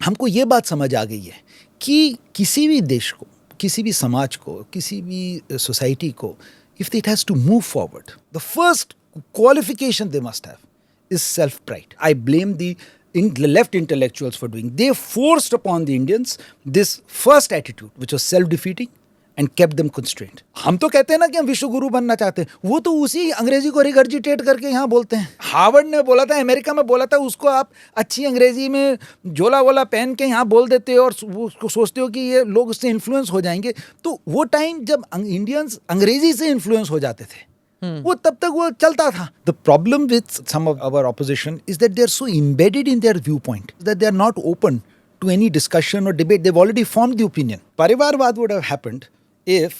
हमको ये बात समझ आ गई है कि किसी भी देश को, किसी भी समाज को, किसी भी सोसाइटी को, if it has to move forward, the first qualification they must have is self-pride. I blame the left intellectuals for doing. They forced upon the Indians this first attitude, which was self-defeating and kept them constrained. हम तो कहते हैं ना कि हम विश्व गुरु बनना चाहते हैं, वो तो उसी अंग्रेजी को रिगर्जिटेट करके यहाँ बोलते हैं. हार्वर्ड ने बोला था, अमेरिका में बोला था, उसको आप अच्छी अंग्रेजी में झोला वोला पहन के यहाँ बोल देते हो और उसको सोचते हो कि ये लोग उससे इन्फ्लुएंस हो जाएंगे. तो वो टाइम जब इंडियंस अंग्रेजी से इन्फ्लुएंस हो जाते थे, वो तब तक वो चलता था. The problem with some of our opposition is that they are so embedded in their viewpoint that they are not open to any discussion और debate. They've already formed the opinion. Parivarwad would have happened if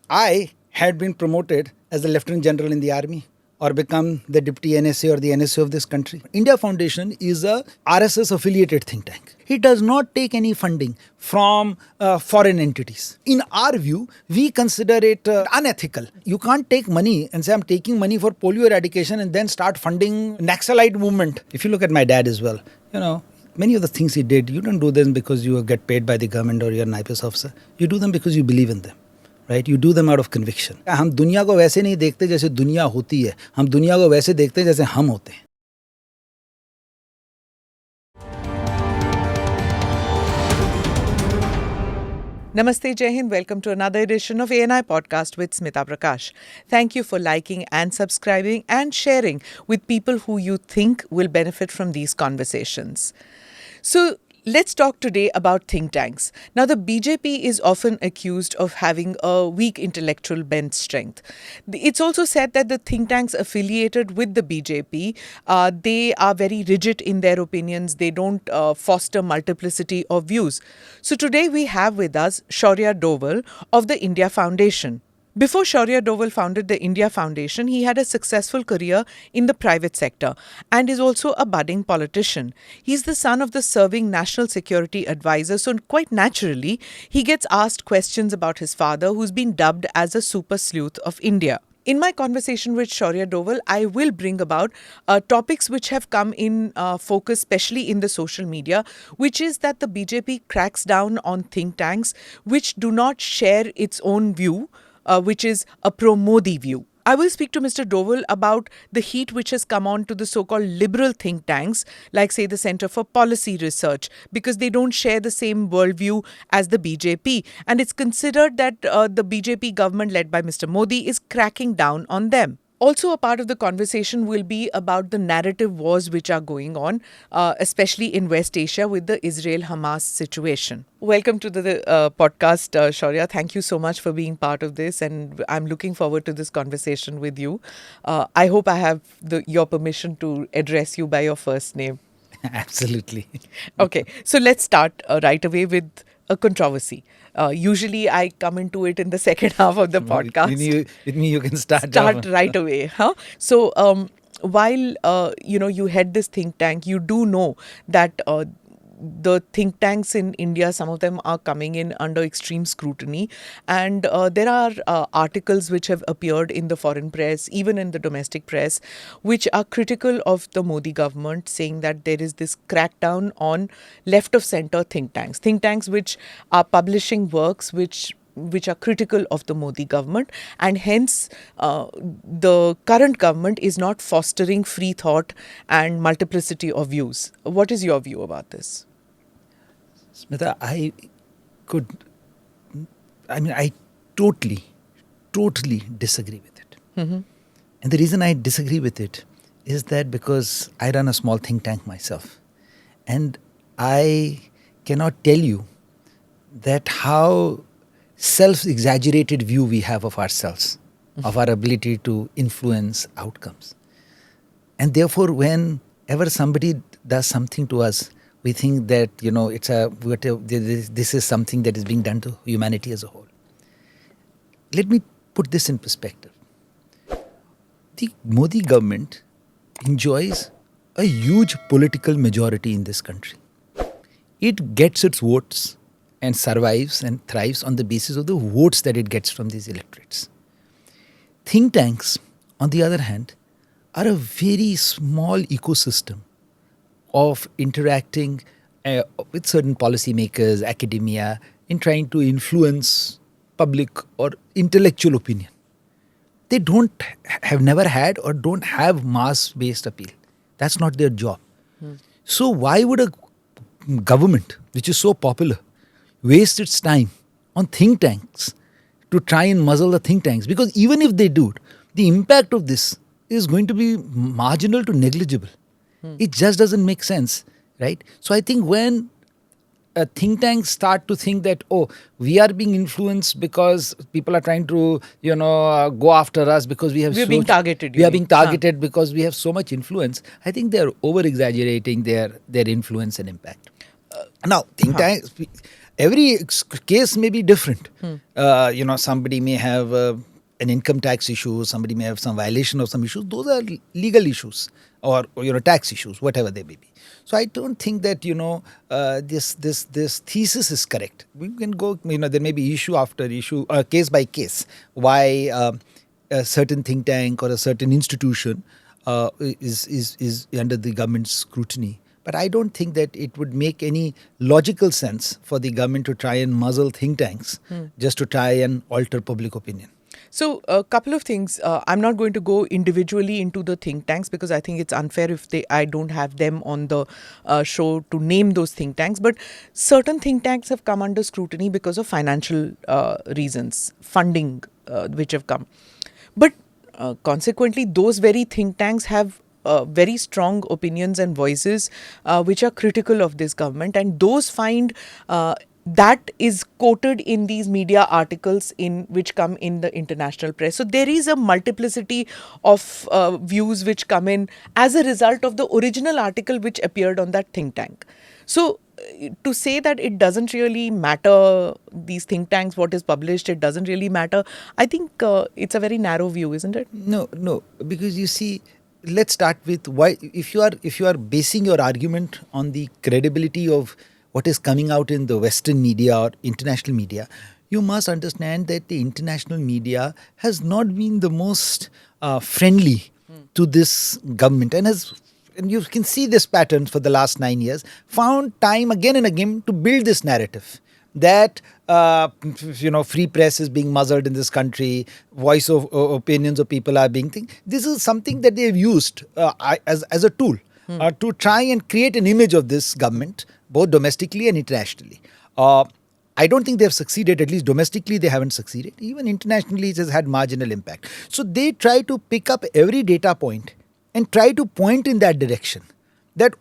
I had been promoted as a lieutenant general in the army or become the deputy NSA or the NSA of this country. India Foundation is a RSS affiliated think tank. It does not take any funding from foreign entities. In our view, we consider it unethical. You can't take money and say I'm taking money for polio eradication and then start funding Naxalite movement. If you look at my dad as well, many of the things he did, you don't do them because you get paid by the government or you're an IPS officer. You do them because you believe in them. Right? You do them out of conviction. हम दुनिया को वैसे नहीं देखते जैसे दुनिया होती है, हम दुनिया को वैसे देखते हैं जैसे हम होते हैं. Namaste, Jai Hind. Welcome to another edition of ANI Podcast with Smita Prakash. Thank you for liking and subscribing and sharing with people who you think will benefit from these conversations. So, let's talk today about think tanks. Now, the BJP is often accused of having a weak intellectual bench strength. It's also said that the think tanks affiliated with the BJP, they are very rigid in their opinions. They don't foster multiplicity of views. So today we have with us Shaurya Doval of the India Foundation. Before Shaurya Doval founded the India Foundation, he had a successful career in the private sector and is also a budding politician. He's the son of the serving National Security Advisor, so quite naturally, he gets asked questions about his father, who's been dubbed as a super sleuth of India. In my conversation with Shaurya Doval, I will bring about topics which have come in focus, especially in the social media, which is that the BJP cracks down on think tanks which do not share its own view, which is a pro-Modi view. I will speak to Mr. Doval about the heat which has come on to the so-called liberal think tanks, like say the Centre for Policy Research, because they don't share the same worldview as the BJP. And it's considered that the BJP government led by Mr. Modi is cracking down on them. Also, a part of the conversation will be about the narrative wars which are going on, especially in West Asia with the Israel-Hamas situation. Welcome to the podcast, Shaurya. Thank you so much for being part of this, and I'm looking forward to this conversation with you. I hope I have your permission to address you by your first name. Absolutely. Okay, so let's start right away with a controversy. Usually I come into it in the second half of the podcast. With me you can start right away. Huh? So while you head this think tank, you do know that the think tanks in India, some of them are coming in under extreme scrutiny. And there are articles which have appeared in the foreign press, even in the domestic press, which are critical of the Modi government, saying that there is this crackdown on left-of-center think tanks which are publishing works which are critical of the Modi government, and hence the current government is not fostering free thought and multiplicity of views. What is your view about this? Smita, I totally disagree with it. Mm-hmm. And the reason I disagree with it is that because I run a small think tank myself, and I cannot tell you that how self-exaggerated view we have of ourselves, of our ability to influence outcomes. And therefore, whenever somebody does something to us, we think that, this is something that is being done to humanity as a whole. Let me put this in perspective. The Modi government enjoys a huge political majority in this country. It gets its votes and survives and thrives on the basis of the votes that it gets from these electorates. Think tanks, on the other hand, are a very small ecosystem of interacting with certain policymakers, academia, in trying to influence public or intellectual opinion. They have never had or don't have mass-based appeal. That's not their job. So why would a government, which is so popular, waste its time on think tanks to try and muzzle the think tanks? Because even if they do, the impact of this is going to be marginal to negligible. It just doesn't make sense, right? So I think when think tanks start to think that, oh, we are being influenced because people are trying to, go after us because we're being targeted. We are being targeted because we have so much influence. I think they are over-exaggerating their influence and impact. Now, think tanks, every case may be different. Somebody may have an income tax issue, somebody may have some violation of some issues. Those are legal issues or tax issues, whatever they may be. So I don't think that this thesis is correct. We can go, there may be issue after issue, case by case, why a certain think tank or a certain institution is under the government's scrutiny. But I don't think that it would make any logical sense for the government to try and muzzle think tanks just to try and alter public opinion. So a couple of things. I'm not going to go individually into the think tanks because I think it's unfair if I don't have them on the show to name those think tanks. But certain think tanks have come under scrutiny because of financial reasons, funding which have come. But consequently, those very think tanks have very strong opinions and voices which are critical of this government, and those find that is quoted in these media articles which come in the international press. So there is a multiplicity of views which come in as a result of the original article which appeared on that think tank. So to say that it doesn't really matter, these think tanks, what is published, it doesn't really matter, I think it's a very narrow view, isn't it? No, because you see, let's start with why. If you are basing your argument on the credibility of what is coming out in the Western media or international media, you must understand that the international media has not been the most friendly to this government, and you can see this pattern for the last 9 years, found time again and again to build this narrative that free press is being muzzled in this country, voice of opinions of people are being this is something that they've used as a tool to try and create an image of this government, both domestically and internationally. I don't think they have succeeded. At least domestically they haven't succeeded. Even internationally it has had marginal impact. So they try to pick up every data point and try to point in that direction. That,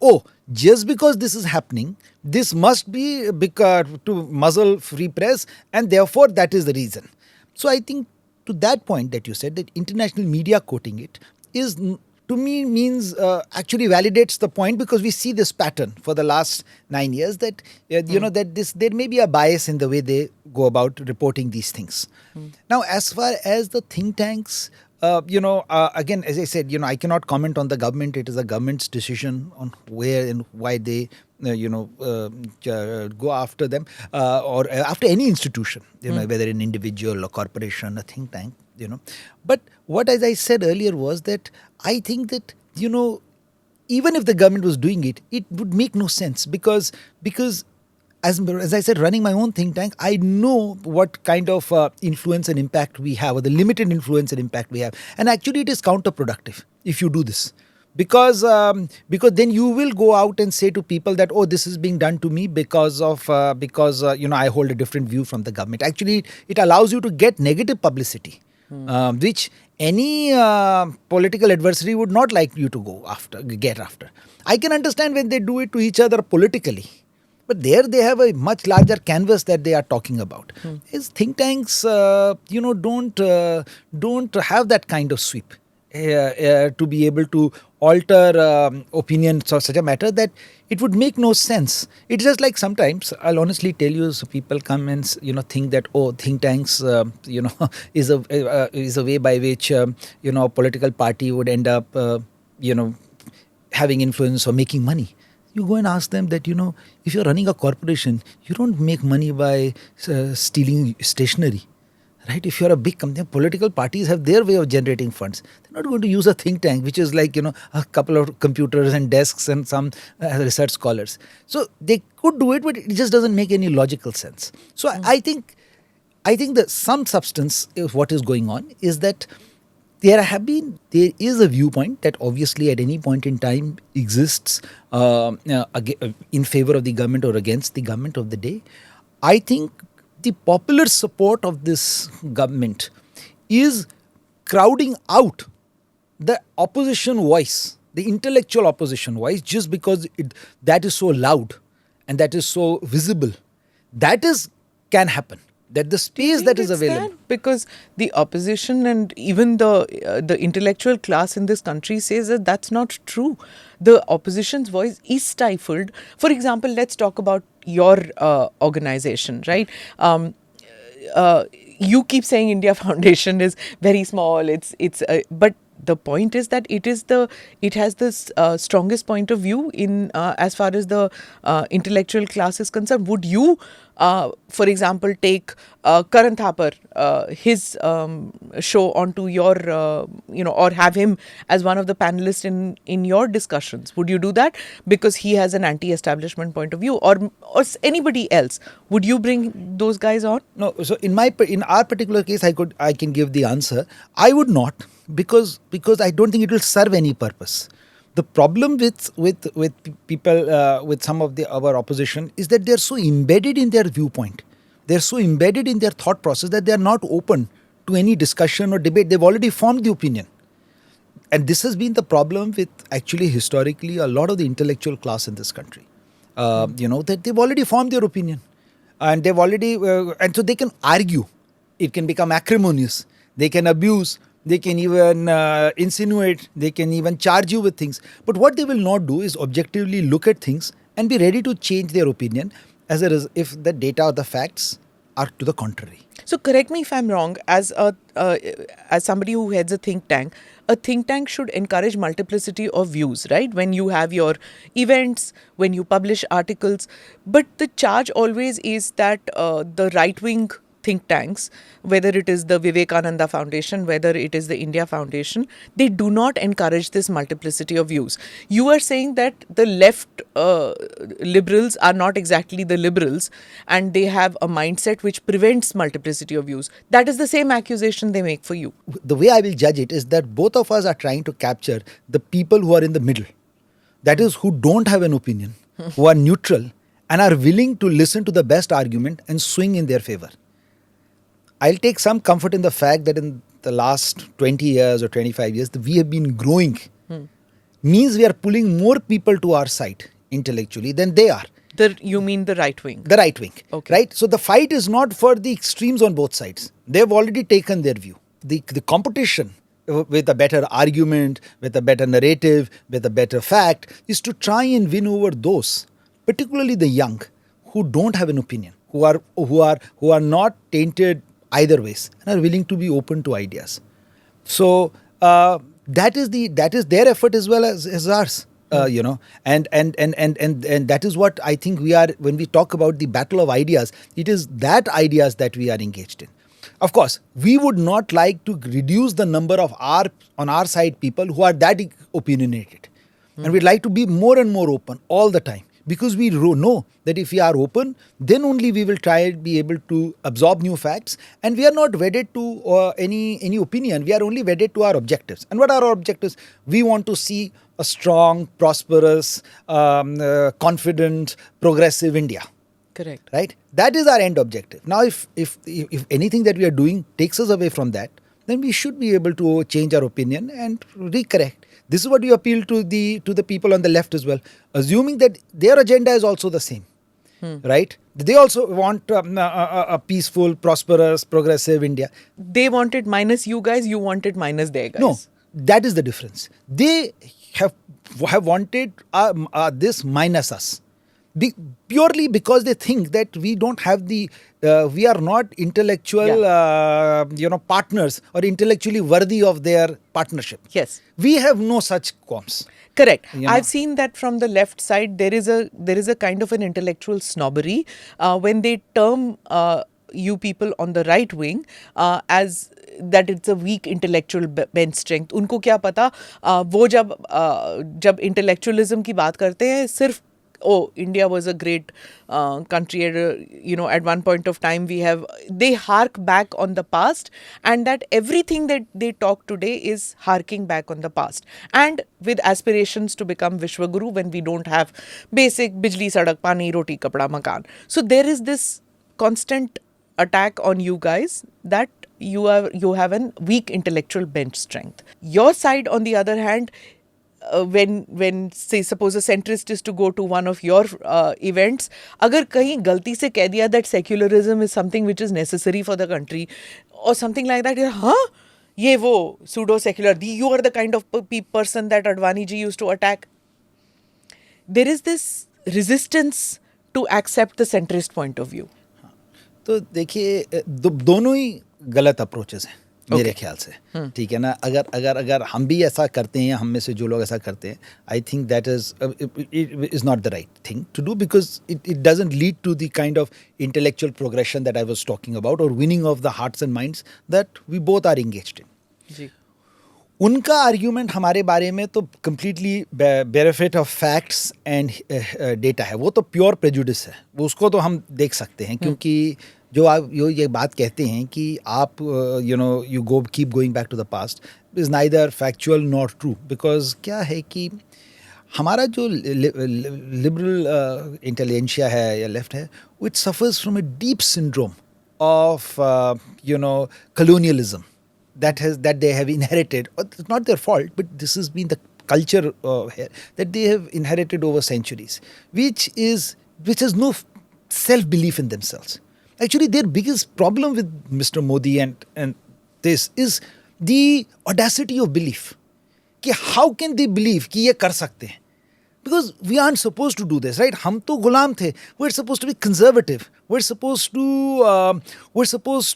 just because this is happening, this must be to muzzle free press, and therefore that is the reason. So I think to that point that you said, that international media quoting it is, to me, means actually validates the point, because we see this pattern for the last 9 years that that there may be a bias in the way they go about reporting these things. Now, as far as the think tanks, again, as I said, I cannot comment on the government. It is the government's decision on where and why they, go after them or after any institution, whether an individual or corporation, a think tank, But what, as I said earlier, was that I think that, even if the government was doing it, it would make no sense because as I said, running my own think tank, I know what kind of influence and impact we have, or the limited influence and impact we have. And actually it is counterproductive if you do this. Because then you will go out and say to people that, this is being done to me because I hold a different view from the government. Actually, it allows you to get negative publicity, which any political adversary would not like you to get after. I can understand when they do it to each other politically. But there they have a much larger canvas that they are talking about. Is think tanks, don't have that kind of sweep to be able to alter opinions of such a matter that it would make no sense. It's just like sometimes, I'll honestly tell you, so people come and think that think tanks is a way by which a political party would end up having influence or making money. You go and ask them that, if you're running a corporation, you don't make money by stealing stationery. Right? If you're a big company, political parties have their way of generating funds. They're not going to use a think tank, which is like, a couple of computers and desks and some research scholars. So they could do it, but it just doesn't make any logical sense. So I think that some substance of what is going on is that there is a viewpoint that obviously at any point in time exists in favor of the government or against the government of the day. I think the popular support of this government is crowding out the opposition voice, the intellectual opposition voice, just because that is so loud and that is so visible. That can happen. That the space that is available. Because the opposition and even the intellectual class in this country says that that's not true. The opposition's voice is stifled. For example, let's talk about your organization, right? You keep saying India Foundation is very small. But the point is that it has the strongest point of view in as far as the intellectual class is concerned. Would you, for example, take Karan Thapar, his show onto your, or have him as one of the panelists in your discussions? Would you do that because he has an anti-establishment point of view, or anybody else? Would you bring those guys on? No. So in our particular case, I can give the answer. I would not, because I don't think it will serve any purpose. The problem with people, with some of our opposition, is that they are so embedded in their viewpoint. They are so embedded in their thought process that they are not open to any discussion or debate. They've already formed the opinion. And this has been the problem with actually historically a lot of the intellectual class in this country. That they've already formed their opinion. And they've already, and so they can argue. It can become acrimonious. They can abuse. They can even insinuate, they can even charge you with things. But what they will not do is objectively look at things and be ready to change their opinion if the data or the facts are to the contrary. So correct me if I'm wrong, as somebody who heads a think tank should encourage multiplicity of views, right? When you have your events, when you publish articles. But the charge always is that the right-wing think tanks, whether it is the Vivekananda Foundation, whether it is the India Foundation, they do not encourage this multiplicity of views. You are saying that the left liberals are not exactly the liberals and they have a mindset which prevents multiplicity of views. That is the same accusation they make for you. The way I will judge it is that both of us are trying to capture the people who are in the middle. That is, who don't have an opinion, who are neutral and are willing to listen to the best argument and swing in their favor. I'll take some comfort in the fact that in the last 20 years or 25 years, we have been growing. Means we are pulling more people to our side intellectually than they are. You mean the right wing? The right wing. Okay. Right? So the fight is not for the extremes on both sides. They've already taken their view. The competition with a better argument, with a better narrative, with a better fact, is to try and win over those, particularly the young, who don't have an opinion, who are not tainted either ways and are willing to be open to ideas. So that is their effort as well as ours. And that is what I think we are, when we talk about the battle of ideas, it is that ideas that we are engaged in. Of course, we would not like to reduce the number of on our side people who are that opinionated. And we'd like to be more and more open all the time. Because we know that if we are open, then only we will try and be able to absorb new facts. And we are not wedded to any opinion. We are only wedded to our objectives. And what are our objectives? We want to see a strong, prosperous, confident, progressive India. Correct. Right? That is our end objective. Now, if anything that we are doing takes us away from that, then we should be able to change our opinion and recorrect. This is what you appeal to the people on the left as well, assuming that their agenda is also the same, right? They also want a peaceful, prosperous, progressive India. They want it minus you guys, you want it minus their guys. No, that is the difference. They have wanted this minus us. Purely because they think that we don't have we are not intellectual partners or intellectually worthy of their partnership. Yes. We have no such qualms. Correct. I've seen that from the left side. There is a kind of an intellectual snobbery when they term you people on the right wing as that it's a weak intellectual bench strength. उनको क्या पता वो जब intellectualism की बात करते हैं सिर्फ India was a great country. At one point of time, they hark back on the past, and that everything that they talk today is harking back on the past. And with aspirations to become Vishwaguru when we don't have basic bijli, sadak, pani, roti, kapda, makan. So there is this constant attack on you guys that you have a weak intellectual bench strength. Your side, on the other hand, when say suppose a centrist is to go to one of your events, अगर कहीं गलती से कह दिया that secularism is something which is necessary for the country or something like that, हाँ ये वो pseudo secular, you are the kind of person that Advani ji used to attack. There is this resistance to accept the centrist point of view. तो देखिए दोनों ही गलत approaches हैं मेरे ख्याल से, ठीक है ना. अगर हम भी ऐसा करते हैं, हम में से जो लोग ऐसा करते हैं, I think that is not the right thing to do, because it doesn't lead to the kind of intellectual progression that I was talking about और winning of the hearts and minds that we both are engaged in. उनका argument हमारे बारे में तो completely benefit of facts and data है, वो तो pure prejudice है, वो उसको तो हम देख सकते हैं. क्योंकि जो आप ये बात कहते हैं कि आप you keep going back to the past is neither factual not true. Because क्या है कि हमारा जो लिबरल इंटेलिजेंशिया है या लेफ्ट है, it suffers from a deep syndrome of colonialism that they have inherited. It's not their fault, but this has been the culture here that they have inherited over centuries, which has no self-belief in themselves. Actually, their biggest problem with Mr. Modi and this is the audacity of belief. कि how can they believe कि ये कर सकते हैं? Because we aren't supposed to do this, right? हम तो गुलाम थे. We're supposed to be conservative. We're supposed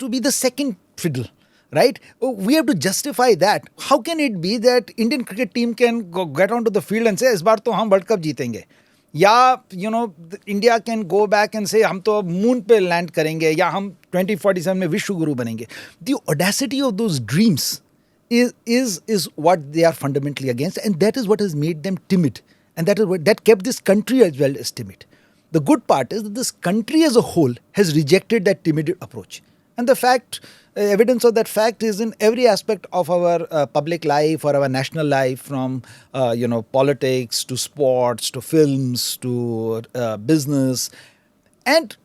to be the second fiddle, right? We have to justify that. How can it be that Indian cricket team can get onto the field and say इस बार तो हम world cup जीतेंगे? या India can go back and से हम तो moon पे land करेंगे, या हम 2047 में विश्व गुरु बनेंगे. The audacity of those dreams is what they are fundamentally against, and that is what has made them timid, and that kept this country as well as timid. The good part is that this country as a whole has rejected that timid approach, and the evidence of that fact is in every aspect of our public life or our national life, from politics to sports to films to business, and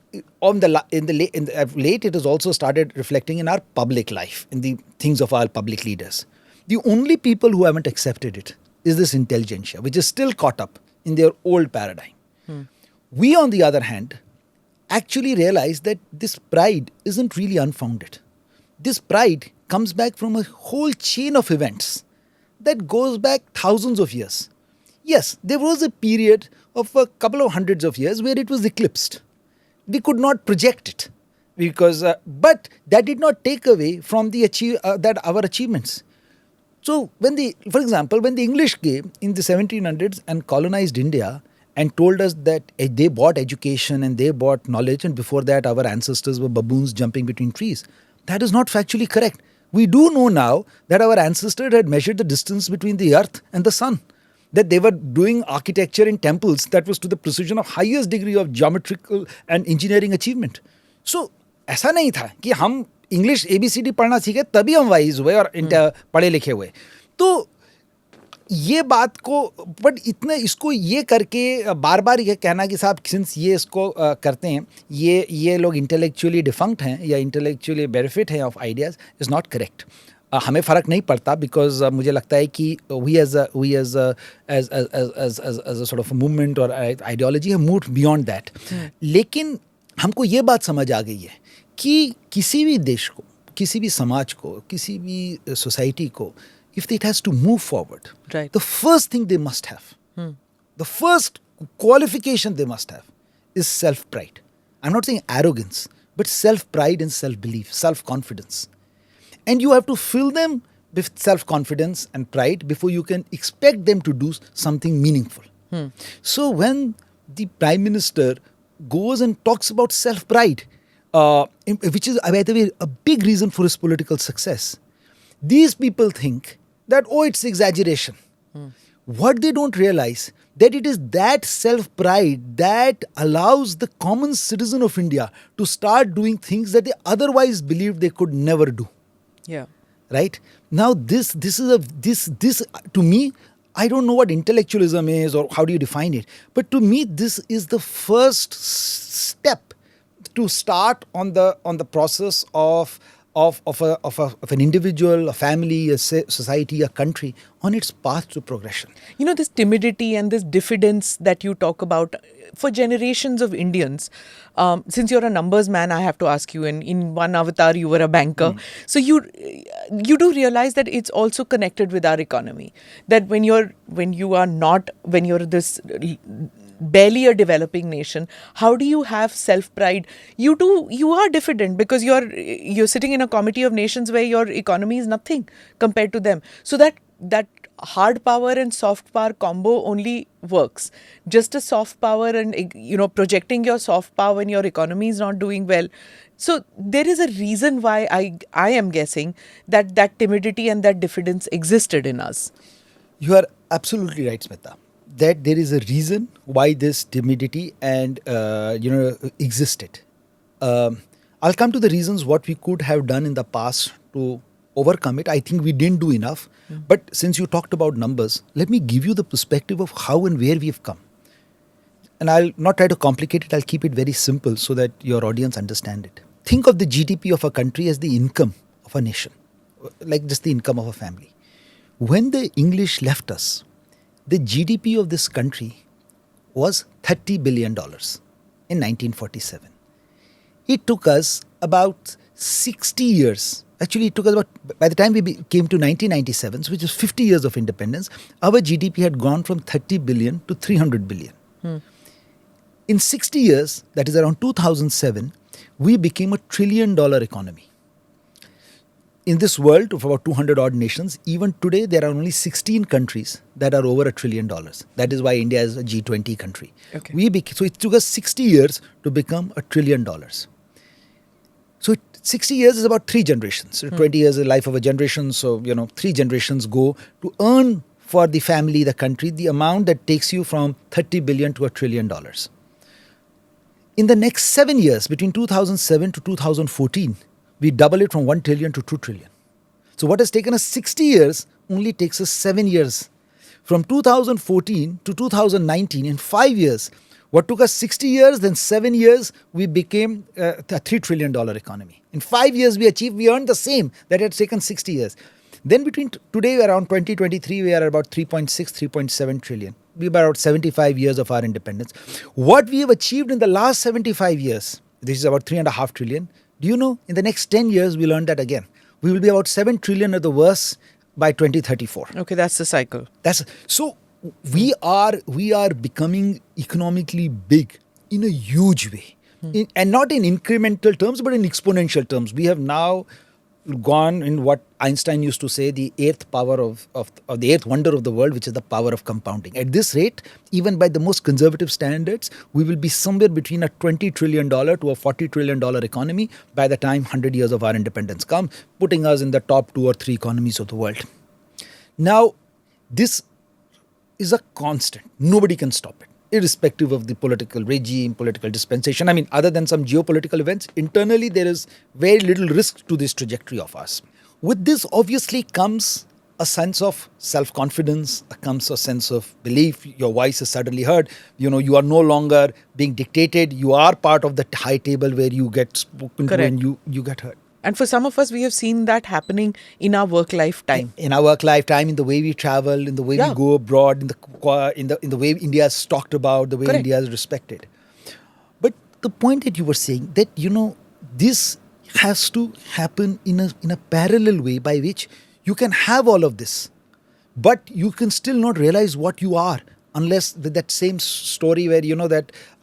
late it has also started reflecting in our public life, in the things of our public leaders. The only people who haven't accepted it is this intelligentsia, which is still caught up in their old paradigm. We, on the other hand, actually realize that this pride isn't really unfounded. This pride comes back from a whole chain of events that goes back thousands of years. Yes, there was a period of a couple of hundreds of years where it was eclipsed. We could not project it, because, but that did not take away from our achievements. So, for example, when the English came in the 1700s and colonized India and told us that they bought education and they bought knowledge, and before that our ancestors were baboons jumping between trees, that is not factually correct. We do know now that our ancestors had measured the distance between the earth and the sun, that they were doing architecture in temples that was to the precision of highest degree of geometrical and engineering achievement. So, ऐसा नहीं था कि हम English ABCD पढ़ना सीखे तभी हम wise हुए और पढ़े लिखे हुए. तो ये बात को, बट इतना इसको ये करके बार बार ये कहना कि साहब सिंस ये इसको करते हैं, ये लोग इंटेलेक्चुअली डिफंक्ट हैं या इंटेलेक्चुअली बेनिफिट हैं of ideas, is not correct. हमें फ़र्क नहीं पड़ता, बिकॉज मुझे लगता है कि we as a sort of movement और आइडियोलॉजी है मूव बियॉन्ड दैट. लेकिन हमको ये बात समझ आ गई है कि किसी भी देश को, किसी भी समाज को, किसी भी सोसाइटी को, if it has to move forward, right, the first thing they must have, the first qualification they must have is self-pride. I'm not saying arrogance, but self-pride and self-belief, self-confidence. And you have to fill them with self-confidence and pride before you can expect them to do something meaningful. So when the Prime Minister goes and talks about self-pride, which is, by the way, a big reason for his political success. These people think that, oh, it's exaggeration. What they don't realize, that it is that self-pride that allows the common citizen of India to start doing things that they otherwise believed they could never do. Yeah. Right? Now, this to me, I don't know what intellectualism is or how do you define it, but to me, this is the first step to start on the process of an individual, a family, a society, a country on its path to progression. You know, this timidity and this diffidence that you talk about for generations of Indians, since you're a numbers man, I have to ask you, and in one avatar you were a banker. So you do realize that it's also connected with our economy. That when you're this barely a developing nation, how do you have self-pride? You are diffident because you're sitting in a committee of nations where your economy is nothing compared to them. So that hard power and soft power combo only works. Just a soft power and, projecting your soft power when your economy is not doing well. So there is a reason why I am guessing that timidity and that diffidence existed in us. You are absolutely right, Smita, that there is a reason why this timidity and existed. I'll come to the reasons what we could have done in the past to overcome it. I think we didn't do enough. But since you talked about numbers, let me give you the perspective of how and where we've come. And I'll not try to complicate it. I'll keep it very simple so that your audience understand it. Think of the GDP of a country as the income of a nation, like just the income of a family. When the English left us, the GDP of this country was $30 billion in 1947. It took us about 60 years. Actually, it took us by the time we came to 1997, which is 50 years of independence, our GDP had gone from 30 billion to 300 billion. In 60 years, that is around 2007, we became a $1 trillion economy. In this world of about 200 odd nations, even today there are only 16 countries that are over $1 trillion. That is why India is a G20 country. Okay. So it took us 60 years to become $1 trillion. So 60 years is about 3 generations. So 20 years is the life of a generation. So, 3 generations go to earn for the family, the country, the amount that takes you from 30 billion to $1 trillion. In the next 7 years, between 2007 to 2014, we double it from 1 trillion to 2 trillion. So what has taken us 60 years only takes us 7 years. From 2014 to 2019, in 5 years, what took us 60 years, then 7 years, we became a $3 trillion economy. In 5 years, we earned the same that had taken 60 years. Then between today, around 2023, we are about 3.6, 3.7 trillion. We are about 75 years of our independence. What we have achieved in the last 75 years, this is about 3.5 trillion. Do you know, in the next 10 years, we'll earn that again. We will be about 7 trillion at the worst by 2034. Okay, that's the cycle. So we are becoming economically big in a huge way. And not in incremental terms, but in exponential terms. We have now gone in what Einstein used to say, the eighth power of the eighth wonder of the world, which is the power of compounding. At this rate, even by the most conservative standards, we will be somewhere between a $20 trillion to a $40 trillion economy by the time 100 years of our independence come, putting us in the top 2 or 3 economies of the world. Now, this is a constant. Nobody can stop it, irrespective of the political regime, political dispensation. I mean, other than some geopolitical events, internally there is very little risk to this trajectory of ours. With this obviously comes a sense of self-confidence, comes a sense of belief. Your voice is suddenly heard. You are no longer being dictated. You are part of the high table where you get spoken to and you get heard. And for some of us, we have seen that happening in our work lifetime. In our work lifetime, in the way we travel, in the way we go abroad, in the way India is talked about, the way India is respected. But the point that you were saying that this has to happen in a parallel way by which you can have all of this, but you can still not realize what you are. Unless that same story where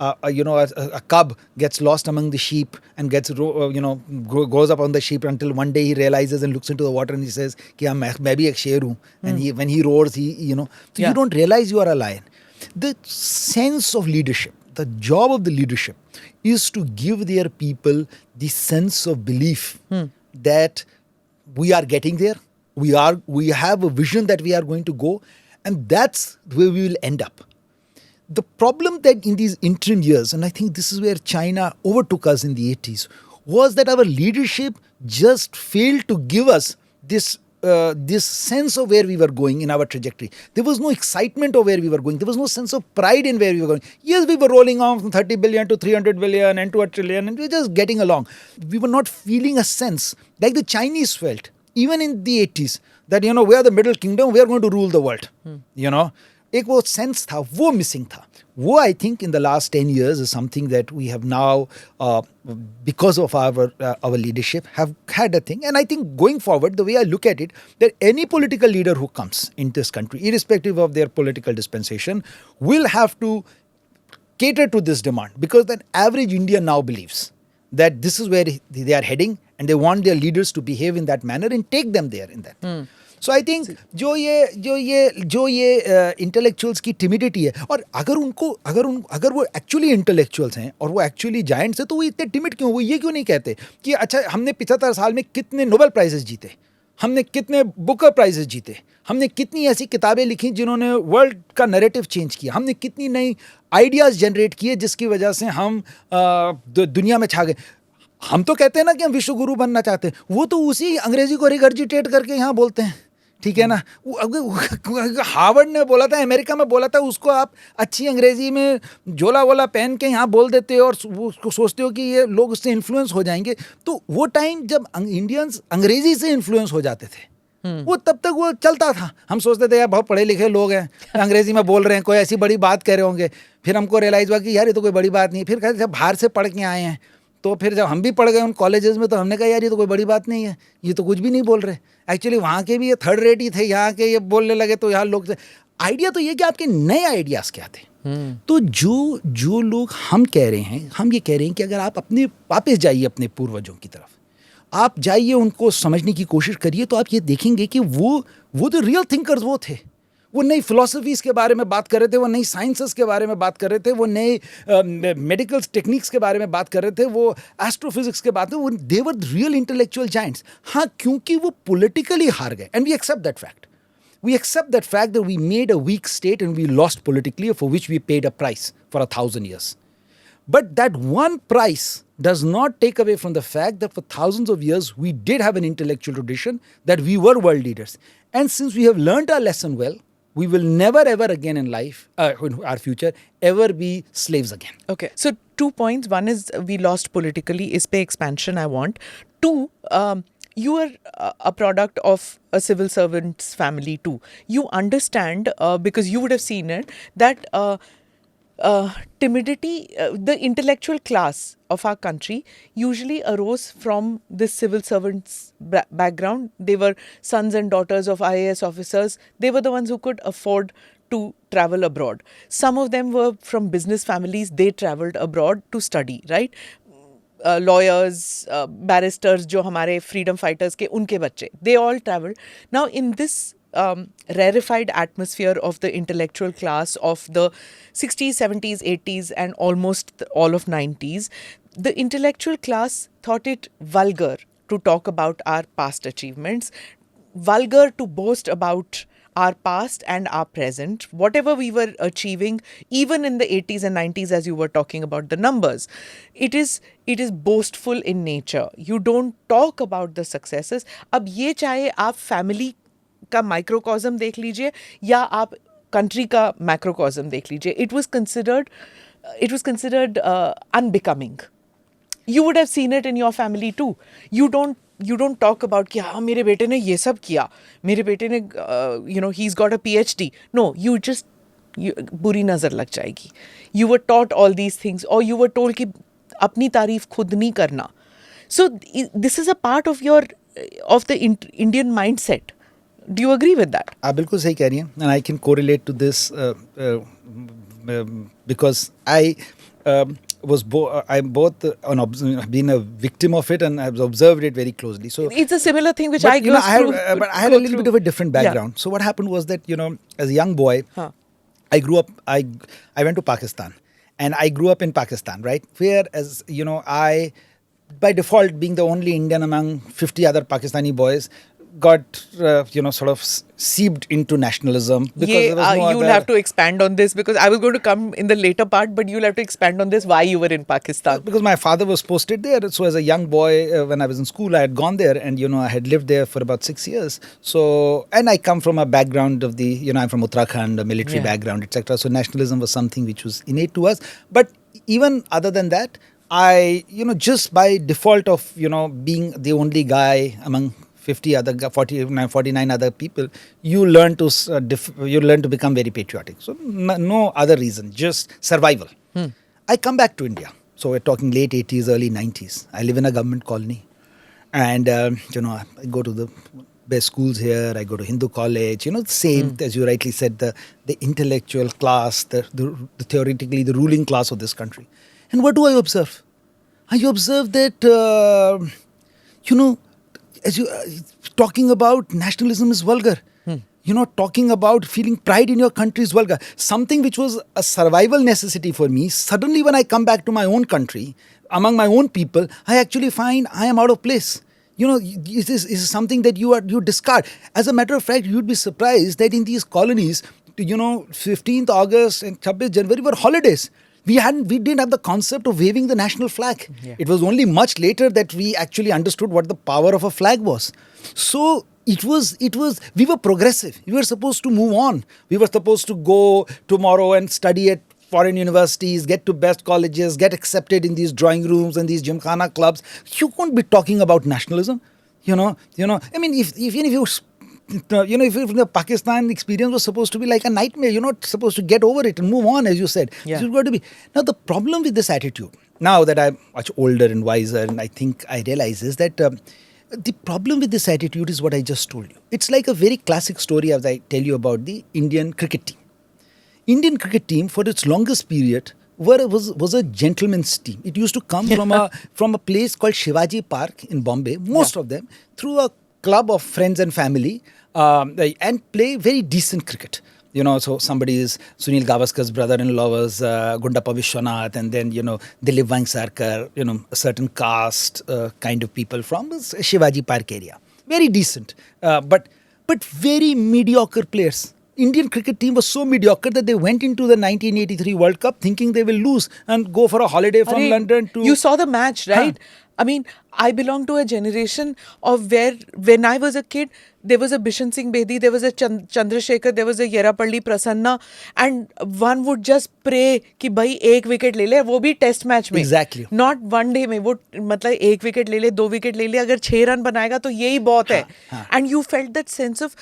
a cub gets lost among the sheep and goes up on the sheep until one day he realizes and looks into the water and he says कि मैं भी एक शेर हूँ, and when he roars so you don't realize you are a lion. The sense of leadership, the job of the leadership is to give their people the sense of belief that we are getting there. We have a vision that we are going to go, and that's where we will end up. The problem that in these interim years, and I think this is where China overtook us in the 80s, was that our leadership just failed to give us this sense of where we were going in our trajectory. There was no excitement of where we were going. There was no sense of pride in where we were going. Yes, we were rolling on from 30 billion to 300 billion and to $1 trillion, and we were just getting along. We were not feeling a sense like the Chinese felt, even in the 80s, that, we are the middle kingdom, we are going to rule the world. एक वो sense था, वो missing था. वो I think in the last 10 years is something that we have now, because of our leadership, have had a thing. And I think going forward, the way I look at it, that any political leader who comes in this country, irrespective of their political dispensation, will have to cater to this demand, because the average Indian now believes that this is where they are heading, and they want their leaders to behave in that manner and take them there in that. So I think जो ये intellectuals की timidity है, और अगर वो actually intellectuals हैं और वो actually giants हैं, तो वो इतने timid क्यों? वो ये क्यों नहीं कहते कि अच्छा, हमने 75 साल में कितने Nobel Prizes जीते, हमने कितने Booker Prizes जीते, हमने कितनी ऐसी किताबें लिखी जिन्होंने वर्ल्ड का नैरेटिव चेंज किया, हमने कितनी नई आइडियाज़ जनरेट किए जिसकी वजह से हम दुनिया में छा गए. हम तो कहते हैं ना कि हम विश्व गुरु बनना चाहते हैं, वो तो उसी अंग्रेजी को रिगर्जिटेट करके यहाँ बोलते हैं. ठीक है ना. हार्वर्ड ने बोला था, अमेरिका में बोला था, उसको आप अच्छी अंग्रेजी में झोला वोला पहन के यहाँ बोल देते हो और उसको सोचते हो कि ये लोग उससे इन्फ्लुएंस हो जाएंगे. तो वो टाइम जब इंडियंस अंग्रेजी से इन्फ्लुएंस हो जाते थे, वो तब तक वो चलता था. हम सोचते थे यार बहुत पढ़े लिखे लोग हैं, अंग्रेजी में बोल रहे हैं, कोई ऐसी बड़ी बात कह रहे होंगे. फिर हमको रियलाइज़ हुआ कि यार ये तो कोई बड़ी बात नहीं है. फिर जब बाहर से पढ़ के आए हैं, तो फिर जब हम भी पढ़ गए उन कॉलेजेस में, तो हमने कहा यार ये तो कोई बड़ी बात नहीं है, ये तो कुछ भी नहीं बोल रहे. एक्चुअली वहाँ के भी ये थर्ड रेट ही थे, यहाँ के ये बोलने लगे. तो यहाँ लोग आइडिया तो ये कि आपके नए आइडियाज़ क्या थे. तो जो लोग हम कह रहे हैं, हम ये कह रहे हैं कि अगर आप अपने वापस जाइए अपने पूर्वजों की तरफ, आप जाइए, उनको समझने की कोशिश करिए, तो आप ये देखेंगे कि वो तो रियल थिंकर्स वो थे. वो नई फिलोसफीज़ के बारे में बात कर रहे थे, वो नई साइंसेस के बारे में बात कर रहे थे, वो नए मेडिकल टेक्निक्स के बारे में बात कर रहे थे, वो एस्ट्रोफिजिक्स के बात में, वो they were real intellectual giants. हाँ, क्योंकि वो पॉलिटिकली हार गए, and we accept that fact. We accept that fact that we made a weak state and we lost politically, for which we paid a price for 1,000 years. But that one price does not take away from the fact that for thousands of years we did have an intellectual tradition, that we were world leaders. And since we have learned our lesson well, we will never ever again in life, in our future, ever be slaves again. Okay. So 2 points. One is we lost politically. Is pe expansion I want. 2, you are a product of a civil servant's family too. You understand, because you would have seen it, that timidity, the intellectual class of our country usually arose from this civil servants' background. They were sons and daughters of IAS officers. They were the ones who could afford to travel abroad. Some of them were from business families. They traveled abroad to study, right? Lawyers, barristers, जो हमारे freedom fighters के उनके बच्चे, they all traveled. Now in this rarefied atmosphere of the intellectual class of the 60s, 70s, 80s and almost all of 90s, the intellectual class thought it vulgar to talk about our past achievements, vulgar to boast about our past and our present, whatever we were achieving, even in the 80s and 90s, as you were talking about the numbers. It is boastful in nature. You don't talk about the successes. अब ये चाहे आप family का microcosm देख लीजिए या आप country का macrocosm देख लीजिए, it was considered unbecoming. You would have seen it in your family too. You don't talk about कि हाँ मेरे बेटे ने ये सब किया, मेरे बेटे ने he's got a PhD. No, you बुरी नज़र लग जाएगी. You were taught all these things, or you were told कि अपनी तारीफ खुद नहीं करना. So this is a part of the Indian mindset. Do you agree with that? आप बिल्कुल सही कह रही हैं, and I can correlate to this because I'm both been a victim of it, and I've observed it very closely. So it's a similar thing which I go through. But I had a little bit of a different background. Yeah. So what happened was that as a young boy, I grew up. I went to Pakistan, And I grew up in Pakistan, right? Where, as you know, I, by default, being the only Indian among 50 other Pakistani boys, got, sort of seeped into nationalism because there was no you'll other... have to expand on this because I was going to come in the later part, but you'll have to expand on this why you were in Pakistan. Because my father was posted there. So as a young boy, when I was in school, I had gone there and, I had lived there for about 6 years. So, and I come from a background of the, I'm from Uttarakhand, a military background, etc. So nationalism was something which was innate to us. But even other than that, I, just by default of, being the only guy among 49 other people, you learn to become very patriotic. So no other reason, just survival. I come back to India. So we're talking late 80s, early 90s. I live in a government colony. And, I go to the best schools here. I go to Hindu college. Same, as you rightly said, the intellectual class, the theoretically the ruling class of this country. And what do I observe? I observe that, as you talking about nationalism is vulgar. Talking about feeling pride in your country is vulgar. Something which was a survival necessity for me, suddenly when I come back to my own country, among my own people, I actually find I am out of place. It is something that you discard. As a matter of fact, you'd be surprised that in these colonies, 15th August and 26th January were holidays. We didn't have the concept of waving the national flag. Yeah. It was only much later that we actually understood what the power of a flag was. So we were progressive. We were supposed to move on. We were supposed to go tomorrow and study at foreign universities, get to best colleges, get accepted in these drawing rooms and these gymkhana clubs. You can't be talking about nationalism. I mean, if the Pakistan experience was supposed to be like a nightmare, you're not supposed to get over it and move on, as you said. Yeah. It's got to be. Now, the problem with this attitude, now that I'm much older and wiser, and I think I realize is that the problem with this attitude is what I just told you. It's like a very classic story as I tell you about the Indian cricket team. Indian cricket team, for its longest period, was a gentleman's team. It used to come from a place called Shivaji Park in Bombay, most of them, through a club of friends and family, and play very decent cricket. So somebody is Sunil Gavaskar's brother-in-law was Gundappa Vishwanath, and then, Dilip Vangsarkar, a certain caste kind of people from the Shivaji Park area. Very decent, but very mediocre players. Indian cricket team was so mediocre that they went into the 1983 World Cup thinking they will lose and go for a holiday from London to... You saw the match, right? I mean, I belong to a generation of where, when I was a kid, there was a Bishan Singh Bedi, there was a Chandrasekhar, there was a Yerapalli Prasanna, and one would just pray कि भाई एक wicket ले ले, वो भी test match में. Exactly. Not one day में, वो मतलब एक विकेट ले ले, 2 विकेट ले ले, अगर 6 रन बनाएगा तो यही बहुत है. And you felt that sense of,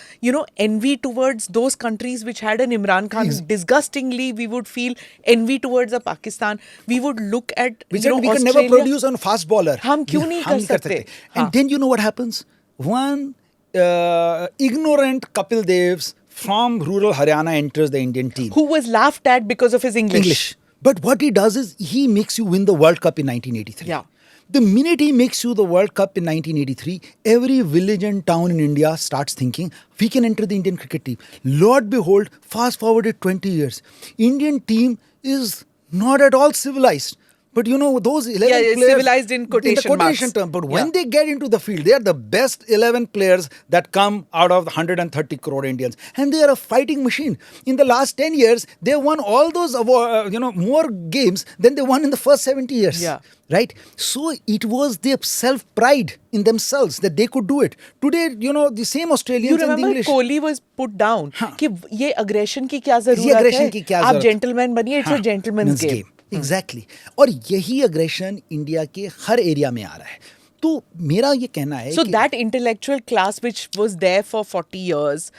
envy towards those countries which had an Imran Khan. Disgustingly, we would feel envy towards a Pakistan. We would look at, we can never produce on fast bowler. हम क्यों नहीं कर सकते? And then you know what happens? One ignorant Kapil Devs from rural Haryana enters the Indian team. Who was laughed at because of his English. But what he does is he makes you win the World Cup in 1983. Yeah. The minute he makes you the World Cup in 1983, every village and town in India starts thinking, we can enter the Indian cricket team. Lord behold, fast forwarded 20 years. Indian team is not at all civilized. But those 11 players... civilized in quotation marks. Term. But when they get into the field, they are the best 11 players that come out of the 130 crore Indians. And they are a fighting machine. In the last 10 years, they won all those, more games than they won in the first 70 years. Yeah. Right? So it was their self-pride in themselves that they could do it. Today, the same Australians and the English... You remember Kohli was put down. कि ये aggression की क्या जरूरत है? आप gentleman बनिए. It's a gentleman's game. Exactly. और यही aggression इंडिया के हर एरिया में आ रहा है. तो मेरा ये कहना है So that intellectual class which was there for 40 years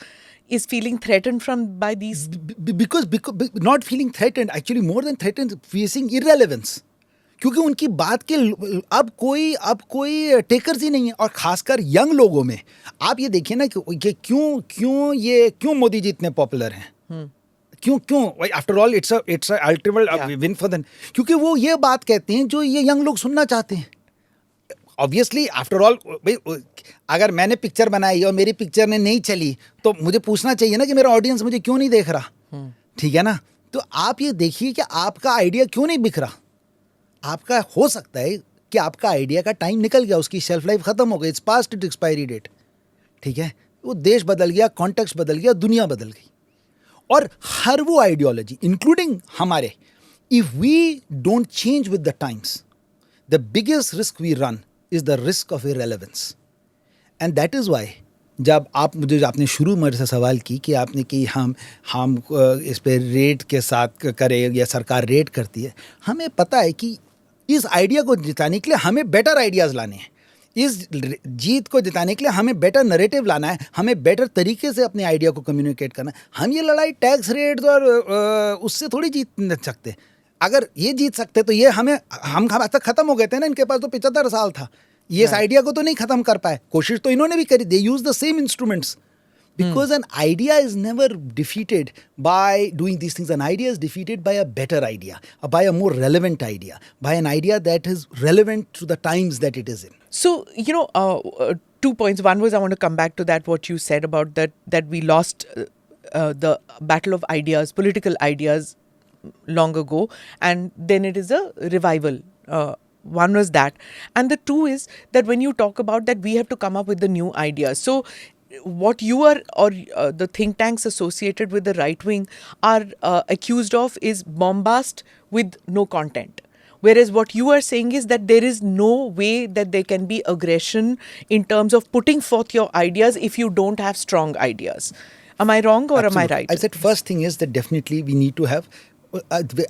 is feeling threatened by these... Because not feeling threatened, actually more than threatened, facing irrelevance. क्योंकि उनकी बात के अब कोई टेकर्स ही नहीं है. और खासकर यंग लोगों में आप ये देखिए ना कि क्यों मोदी जी इतने पॉपुलर हैं. क्यों after all it's ultimate win for them. क्योंकि वो ये बात कहते हैं जो ये यंग लोग सुनना चाहते हैं. ऑब्वियसली आफ्टर ऑल भाई, अगर मैंने पिक्चर बनाई और मेरी पिक्चर ने नहीं चली तो मुझे पूछना चाहिए ना कि मेरा ऑडियंस मुझे क्यों नहीं देख रहा. ठीक है ना. तो आप ये देखिए कि आपका आइडिया क्यों नहीं बिक रहा। आपका हो सकता है कि आपका आइडिया का टाइम निकल गया, उसकी शेल्फ लाइफ खत्म हो गई, it's past it expiry date, ठीक है। वो देश बदल गया, कॉन्टेक्स्ट बदल गया, दुनिया बदल गई। और हर वो आइडियोलॉजी इंक्लूडिंग हमारे, if we don't change with the times, the biggest risk we run is the risk of irrelevance. And that is why जब आपने शुरू मेरे से सवाल की कि आपने कि हम इस पे रेट के साथ करें या सरकार रेट करती है, हमें पता है कि इस आइडिया को जिताने के लिए हमें बेटर आइडियाज़ लाने हैं, इस जीत को जिताने के लिए हमें बेटर नरेटिव लाना है, हमें बेटर तरीके से अपने आइडिया को कम्युनिकेट करना है। हम ये लड़ाई टैक्स रेट्स और उससे थोड़ी जीत नहीं सकते। अगर ये जीत सकते तो ये हम तक ख़त्म हो गए थे ना, इनके पास तो 75 साल था, ये इस आइडिया को तो नहीं ख़त्म कर पाए। कोशिश तो इन्होंने भी करी, they use the same instruments, because an idea is never defeated by doing these things. An idea is defeated by a better idea, by a more relevant idea, by an idea that is relevant to the times that it is in. So, 2 points. One was, I want to come back to that, what you said about that we lost the battle of ideas, political ideas long ago, and then it is a revival. One was that. And the two is that when you talk about that, we have to come up with the new ideas. So, what you are, or the think tanks associated with the right wing are accused of is bombast with no content. Whereas what you are saying is that there is no way that there can be aggression in terms of putting forth your ideas if you don't have strong ideas. Am I wrong or Absolutely. am I right? I said first thing is that definitely we need to have,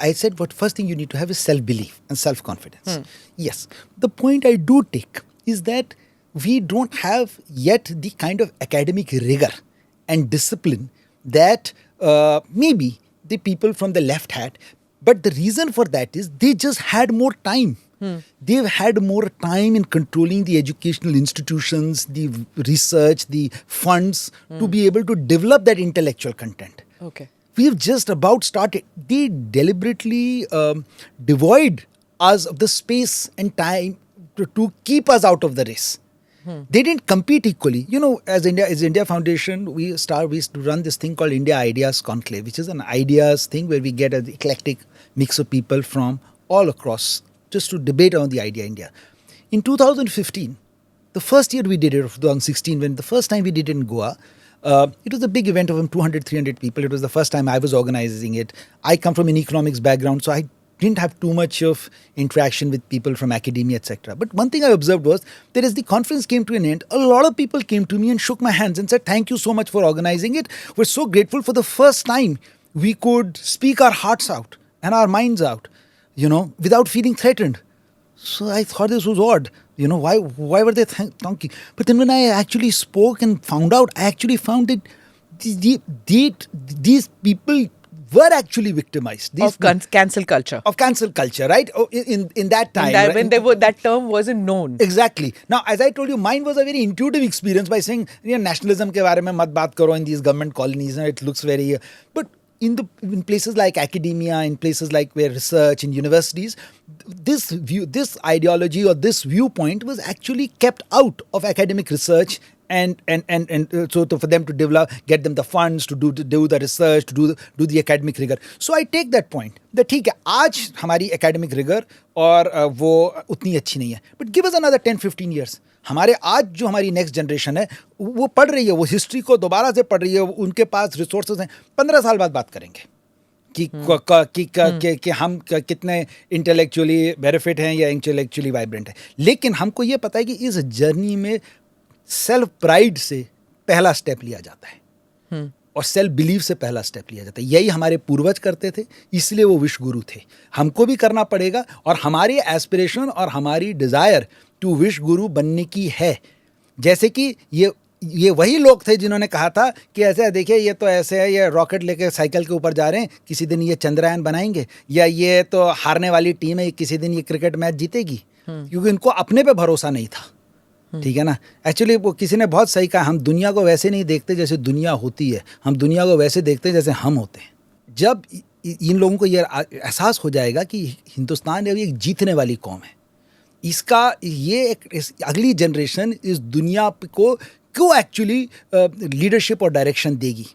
I said what first thing you need to have is self-belief and self-confidence. Yes. The point I do take is that we don't have yet the kind of academic rigor and discipline that maybe the people from the left had. But the reason for that is they just had more time. They've had more time in controlling the educational institutions, the research, the funds to be able to develop that intellectual content. Okay. We've just about started. They deliberately devoid us of the space and time to keep us out of the race. They didn't compete equally. As India Foundation, we used to run this thing called India Ideas Conclave, which is an ideas thing where we get an eclectic mix of people from all across just to debate on the idea India. In 2015, the first year we did it, 2016, when the first time we did it in Goa, it was a big event of 200, 300 people. It was the first time I was organizing it. I come from an economics background, so I didn't have too much of interaction with people from academia, etc. But one thing I observed was that as the conference came to an end, a lot of people came to me and shook my hands and said, "Thank you so much for organizing it. We're so grateful. For the first time, we could speak our hearts out and our minds out, without feeling threatened." So I thought this was odd. Why were they thanking? But then when I actually spoke and found out, I actually found that these people were actually victimized. Of cancel culture. Of cancel culture, right? In that time. When that term wasn't known. Exactly. Now, as I told you, mine was a very intuitive experience by saying, nationalism ke बारे में मत बात करो in these government colonies. It looks very... But in places like academia, in places like where research, in universities, this ideology or this viewpoint was actually kept out of academic research. And so for them to develop, get them the funds to do the research, to do the academic rigor. So I take that point that ठीक है, आज हमारी academic rigor और वो उतनी अच्छी नहीं है. But give us another 10-15 years. हमारे आज जो हमारी next generation है, वो पढ़ रही है, वो history को दोबारा से पढ़ रही है, उनके पास resources हैं. 15 साल बाद बात करेंगे कि हम कितने intellectually benefit हैं या intellectually vibrant हैं. लेकिन हमको ये पता है कि इस जर्नी में सेल्फ प्राइड से पहला स्टेप लिया जाता है और सेल्फ बिलीव से पहला स्टेप लिया जाता है. यही हमारे पूर्वज करते थे, इसलिए वो विश्व गुरु थे. हमको भी करना पड़ेगा और हमारी एस्पिरेशन और हमारी डिज़ायर टू विश्व गुरु बनने की है. जैसे कि ये वही लोग थे जिन्होंने कहा था कि ऐसे देखिए, ये तो ऐसे है, ये रॉकेट लेके साइकिल के ऊपर जा रहे हैं, किसी दिन ये चंद्रयान बनाएंगे, या ये तो हारने वाली टीम है, किसी दिन ये क्रिकेट मैच जीतेगी. क्योंकि इनको अपने पे भरोसा नहीं था. ठीक है ना. एक्चुअली वो किसी ने बहुत सही कहा, हम दुनिया को वैसे नहीं देखते जैसे दुनिया होती है, हम दुनिया को वैसे देखते हैं जैसे हम होते हैं. जब इन लोगों को ये एहसास हो जाएगा कि हिंदुस्तान अभी एक जीतने वाली कौम है, इसका ये अगली जनरेशन इस दुनिया को एक्चुअली लीडरशिप और डायरेक्शन देगी.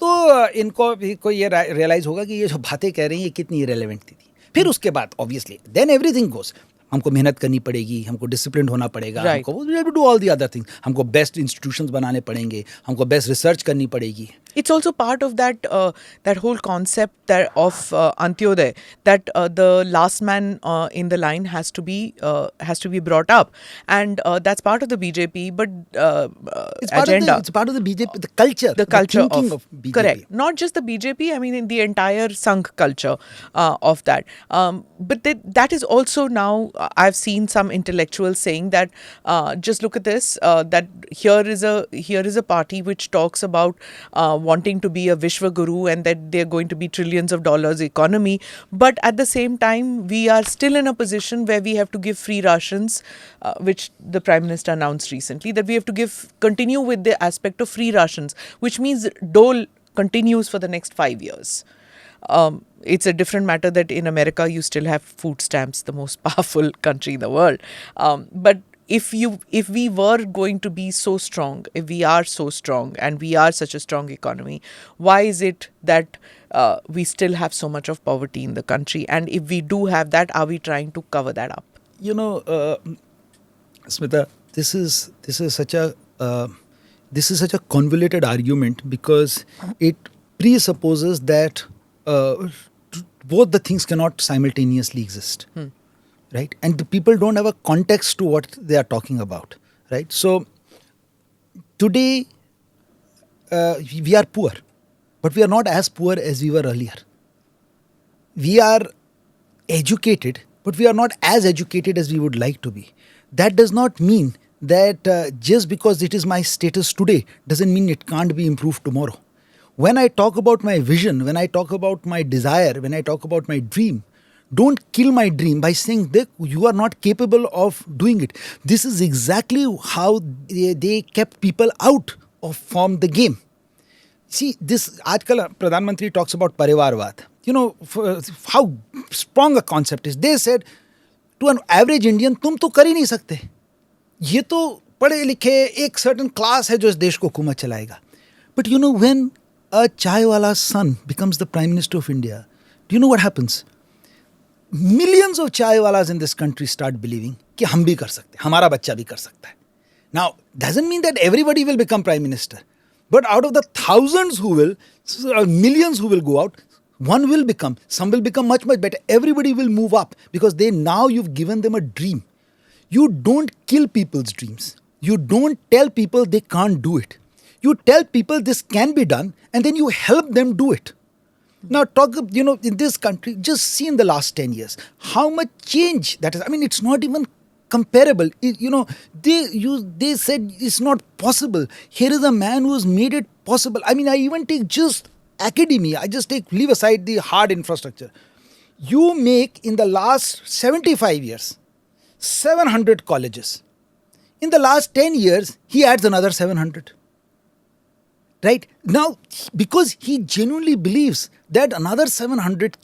तो इनको ये रियलाइज होगा कि ये जो बातें कह रही हैं ये कितनी इरेलेवेंट थी। फिर उसके बाद ऑब्वियसली देन एवरीथिंग गोज, हमको मेहनत करनी पड़ेगी, हमको डिसिप्लिन होना पड़ेगा, Right. हमको do all the other things, हमको बेस्ट इंस्टीट्यूशंस बनाने पड़ेंगे, हमको बेस्ट रिसर्च करनी पड़ेगी. It's also part of that whole concept of Antyodaya, that the last man in the line has to be brought up, and that's part of the BJP. But agenda. It's part of the BJP, the culture, the culture thinking of BJP. Correct. Not just the BJP. I mean, in the entire Sangh culture of that. But that is also now. I've seen some intellectuals saying that just look at this. That here is a party which talks about wanting to be a Vishwa Guru and that they're going to be trillions of dollars economy. But at the same time, we are still in a position where we have to give free rations, which the Prime Minister announced recently, that we have to continue with the aspect of free rations, which means dole continues for the next 5 years. It's a different matter that in America you still have food stamps, the most powerful country in the world. But if we were going to be so strong, if we are so strong and we are such a strong economy, why is it that we still have so much of poverty in the country? And if we do have that, are we trying to cover that up? You know, Smita, this is such a convoluted argument because it presupposes that both the things cannot simultaneously exist. Right? And the people don't have a context to what they are talking about. Right? So, today, we are poor, but we are not as poor as we were earlier. We are educated, but we are not as educated as we would like to be. That does not mean that just because it is my status today doesn't mean it can't be improved tomorrow. When I talk about my vision, when I talk about my desire, when I talk about my dream, don't kill my dream by saying that you are not capable of doing it. This is exactly how they kept people out from the game. See, this aajkal Pradhan Mantri talks about Parivarvad. You know how strong a concept is. They said to an average Indian, तुम तो कर ही नहीं सकते. ये तो पढ़े लिखे एक certain class है जो इस देश को हुकूमत चलाएगा. But you know, when a chai wala's son becomes the Prime Minister of India, do you know what happens? Millions of chai walas in this country start believing कि हम भी कर सकते हैं, हमारा बच्चा भी कर सकता है. Now, doesn't mean that everybody will become Prime Minister. But out of the thousands who will, millions who will go out, one will become, some will become much, much better. Everybody will move up because now you've given them a dream. You don't kill people's dreams. You don't tell people they can't do it. You tell people this can be done and then you help them do it. Now talk, in this country, just see in the last 10 years, how much change that is. I mean, it's not even comparable. They said it's not possible. Here is a man who has made it possible. I mean, I even take just academia. I just leave aside the hard infrastructure. You make in the last 75 years, 700 colleges. In the last 10 years, he adds another 700. Right? Now, because he genuinely believes that another 700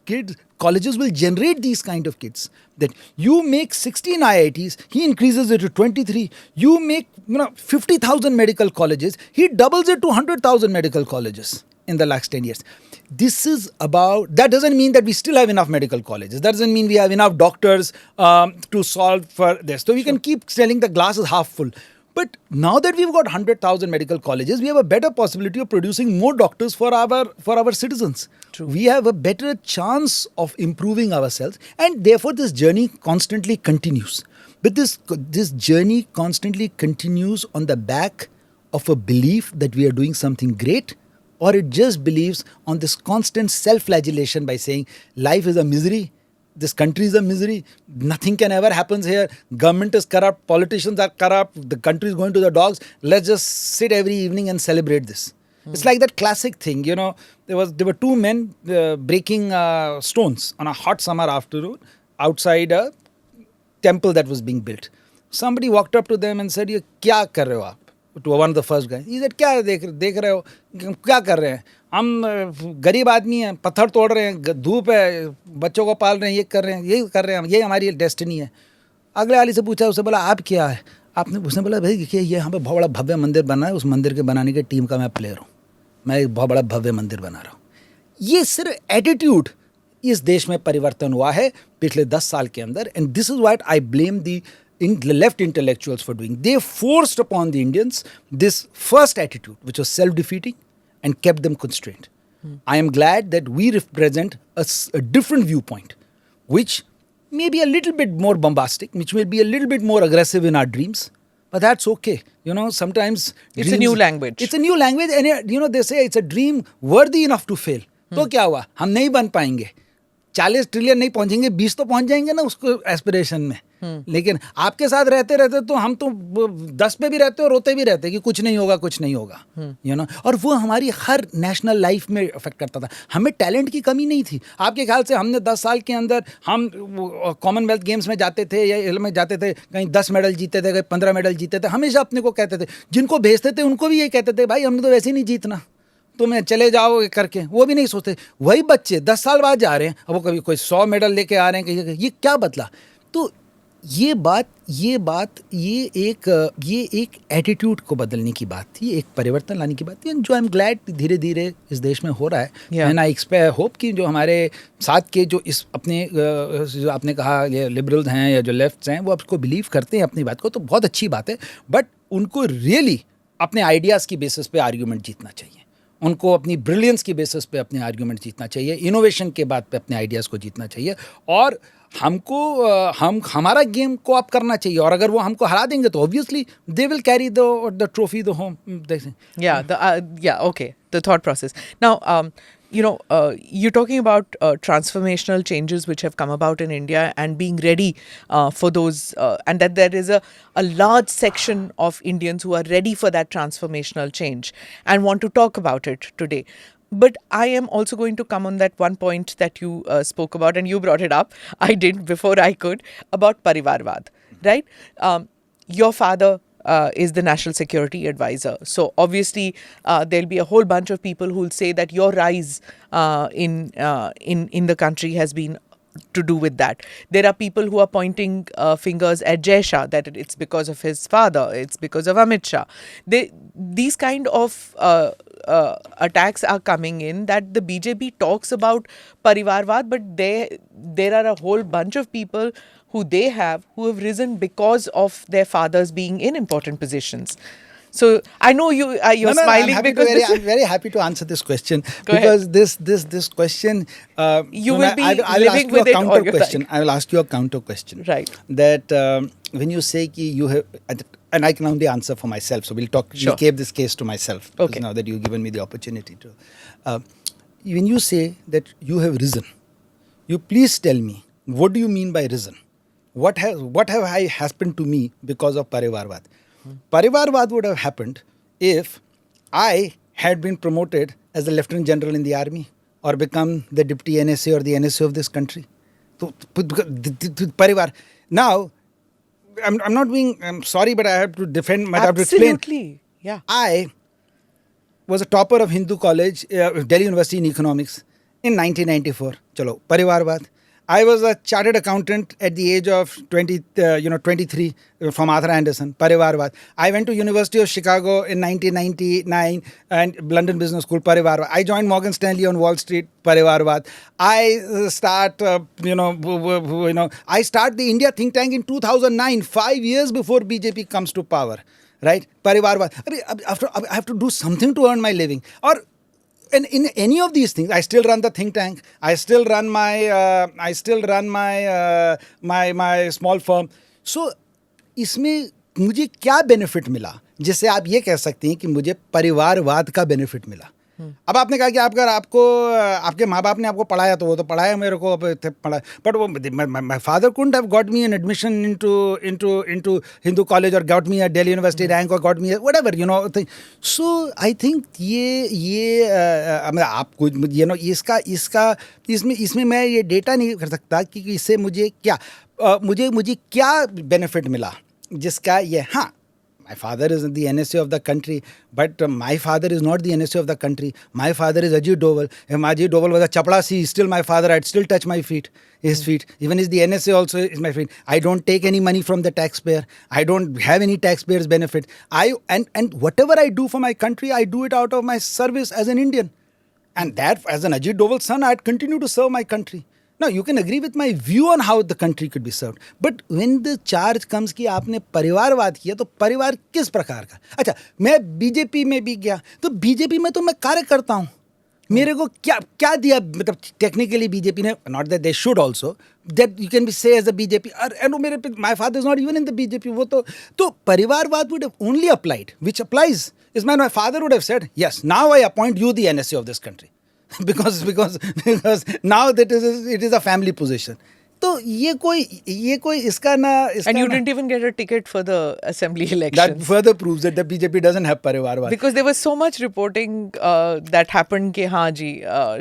colleges will generate these kind of kids. That you make 16 IITs, he increases it to 23. You make 50,000 medical colleges, he doubles it to 100,000 medical colleges in the last 10 years. This is about, that doesn't mean that we still have enough medical colleges. That doesn't mean we have enough doctors to solve for this. So we can keep selling the glass is half full. But now that we've got 100,000 medical colleges, we have a better possibility of producing more doctors for our citizens. True. We have a better chance of improving ourselves, and therefore this journey constantly continues. But this journey constantly continues on the back of a belief that we are doing something great, or it just believes on this constant self-flagellation by saying life is a misery. This country is a misery. Nothing can ever happen here. Government is corrupt. Politicians are corrupt. The country is going to the dogs. Let's just sit every evening and celebrate this. It's like that classic thing, there were two men breaking stones on a hot summer afternoon outside a temple that was being built. Somebody walked up to them and said, "ये क्या कर रहे हो आप?" To one of the first guys. He said, "क्या देख रहे हो? क्या कर रहे हैं? हम गरीब आदमी हैं, पत्थर तोड़ रहे हैं, धूप है, बच्चों को पाल रहे हैं, ये कर रहे हैं, ये हमारी डेस्टिनी है." अगले वाली से पूछा, उसे बोला, "आप क्या है?" उसने बोला, "भाई देखिए, ये यहाँ पे बहुत बड़ा भव्य मंदिर बना है, उस मंदिर के बनाने की टीम का मैं प्लेयर हूँ." मैं एक बहुत बड़ा भव्य मंदिर बना रहा हूँ। ये सिर्फ एटीट्यूड इस देश में परिवर्तन हुआ है पिछले 10 साल के अंदर, and this is what I blame the left intellectuals for doing. They forced upon the Indians this first attitude, which was self-defeating, and kept them constrained. I am glad that we represent a different viewpoint, which may be a little bit more bombastic, which may be a little bit more aggressive in our dreams, but that's okay. You know, sometimes it's a new language. It's a new language, and you know, they say it's a dream worthy enough to fail. तो क्या हुआ, हम नहीं बन पाएंगे, 40 trillion नहीं पहुंचेंगे, 20 तो पहुंच जाएंगे ना उसको एस्पिरेशन में. लेकिन आपके साथ रहते रहते तो हम तो 10 पे भी रहते और रोते भी रहते कि कुछ नहीं होगा, कुछ नहीं होगा, यू नो. और वो हमारी हर नेशनल लाइफ में अफेक्ट करता था. हमें टैलेंट की कमी नहीं थी. आपके ख्याल से हमने 10 साल के अंदर हम कॉमनवेल्थ गेम्स में जाते थे या में जाते थे, कहीं 10 मेडल जीते थे, कहीं 15 मेडल जीते थे, हमेशा अपने को कहते थे, जिनको भेजते थे उनको भी ये कहते थे, भाई हमने तो वैसे ही नहीं जीतना, तुम्हें चले जाओ करके. वो भी नहीं सोचते. वही बच्चे 10 साल बाद जा रहे हैं, अब वो कभी कोई 100 मेडल लेके आ रहे हैं, ये क्या बदला. तो ये एक एटीट्यूड को बदलने की बात थी, एक परिवर्तन लाने की बात थी, जो आई एम ग्लैड धीरे धीरे इस देश में हो रहा है. एंड आई होप कि जो हमारे साथ के जो इस अपने जो आपने कहा ये लिबरल्स हैं या जो लेफ्ट्स हैं, वो आपको बिलीव करते हैं अपनी बात को, तो बहुत अच्छी बात है. बट उनको रियली अपने आइडियाज़ की बेसिस पे आर्ग्यूमेंट जीतना चाहिए. उनको अपनी ब्रिलियंस की बेसिस पे अपने आर्ग्यूमेंट जीतना चाहिए, इनोवेशन के बाद पे अपने आइडियाज़ को जीतना चाहिए. और हमको हमारा गेम को अप करना चाहिए. और अगर वो हमको हरा देंगे तो obviously they will carry the trophy the home. Okay, the thought process. Now, you're talking about transformational changes which have come about in India and being ready for those, and that there is a large section of Indians who are ready for that transformational change and want to talk about it today. But I am also going to come on that one point that you spoke about, and you brought it up. I did before I could, about Parivarvad, right? Your father is the National Security Advisor. So obviously there'll be a whole bunch of people who'll say that your rise in the country has been to do with that. There are people who are pointing fingers at Jai Shah, that it's because of his father, it's because of Amit Shah. These kind of attacks are coming in, that the BJP talks about Parivarvad, but there are a whole bunch of people who have risen because of their fathers being in important positions. So I know you're smiling because I'm very happy to answer this question. Because this question you will be living with it all your life. I will ask you a counter question. Right. That when you say ki you have, and I can only answer for myself, so we'll talk. Sure. We gave this case to myself. Okay. Now that you've given me the opportunity to. When you say that you have risen, you please tell me, what do you mean by risen? What have I happened to me because of Parivarvad? Parivarvad would have happened if I had been promoted as the Lieutenant General in the army or become the Deputy NSA or the NSA of this country. So, Parivar. Now, I'm not being, I'm sorry, but I have to defend, I have to explain. Absolutely, yeah. I was a topper of Hindu College, Delhi University in Economics in 1994. Chalo, Parivarvad. I was a chartered accountant at the age of 23 from Arthur Andersen, Parivarvad. I went to University of Chicago in 1999 and London Business School, Parivarvad. I joined Morgan Stanley on Wall Street, Parivarvad. I start the India think tank in 2009, 5 years before BJP comes to power, right? Parivarvad. I have to do something to earn my living. And in any of these things, I still run the think tank. I still run my my small firm. So, इसमें मुझे क्या benefit मिला जिससे आप ये कह सकते हैं कि मुझे परिवारवाद का बेनिफिट मिला? अब आपने कहा कि आपके माँ बाप ने आपको पढ़ाया तो वो तो पढ़ाया मेरे को पढ़ा, बट वो my father couldn't have got me an admission into Hindu college or got me a Delhi University rank or got me a whatever thing. So I think ये आपको इसमें मैं ये डेटा नहीं कर सकता कि इससे मुझे क्या बेनिफिट मिला जिसका ये. हाँ, My father is the NSA of the country, but my father is not the NSA of the country. My father is Ajit Doval. If Ajit Doval was a chaplasi, he's still my father. I'd still touch his feet. Even if the NSA also is my feet. I don't take any money from the taxpayer. I don't have any taxpayer's benefit. And whatever I do for my country, I do it out of my service as an Indian. And that, as an Ajit Doval son, I'd continue to serve my country. Now, you can agree with my view on how the country could be served. But when the charge comes कि आपने परिवारवाद किया, तो परिवार किस प्रकार का? अच्छा, मैं बीजेपी में भी गया, तो बीजेपी में तो मैं कार्य करता हूँ. मेरे को क्या दिया, मतलब टेक्निकली बीजेपी ने, not that they should also, that you can say as a BJP, and मेरे पे, my father is not even in the BJP, वो तो परिवारवाद would have only applied, which applies, is my father would have said, yes, now I appoint you the NSA of this country. because now that it is a family position. तो ये कोई इसका ना and you didn't even get a ticket for the assembly elections. That further proves that the BJP doesn't have परिवारवाद. Because there was so much reporting that happened कि हाँ जी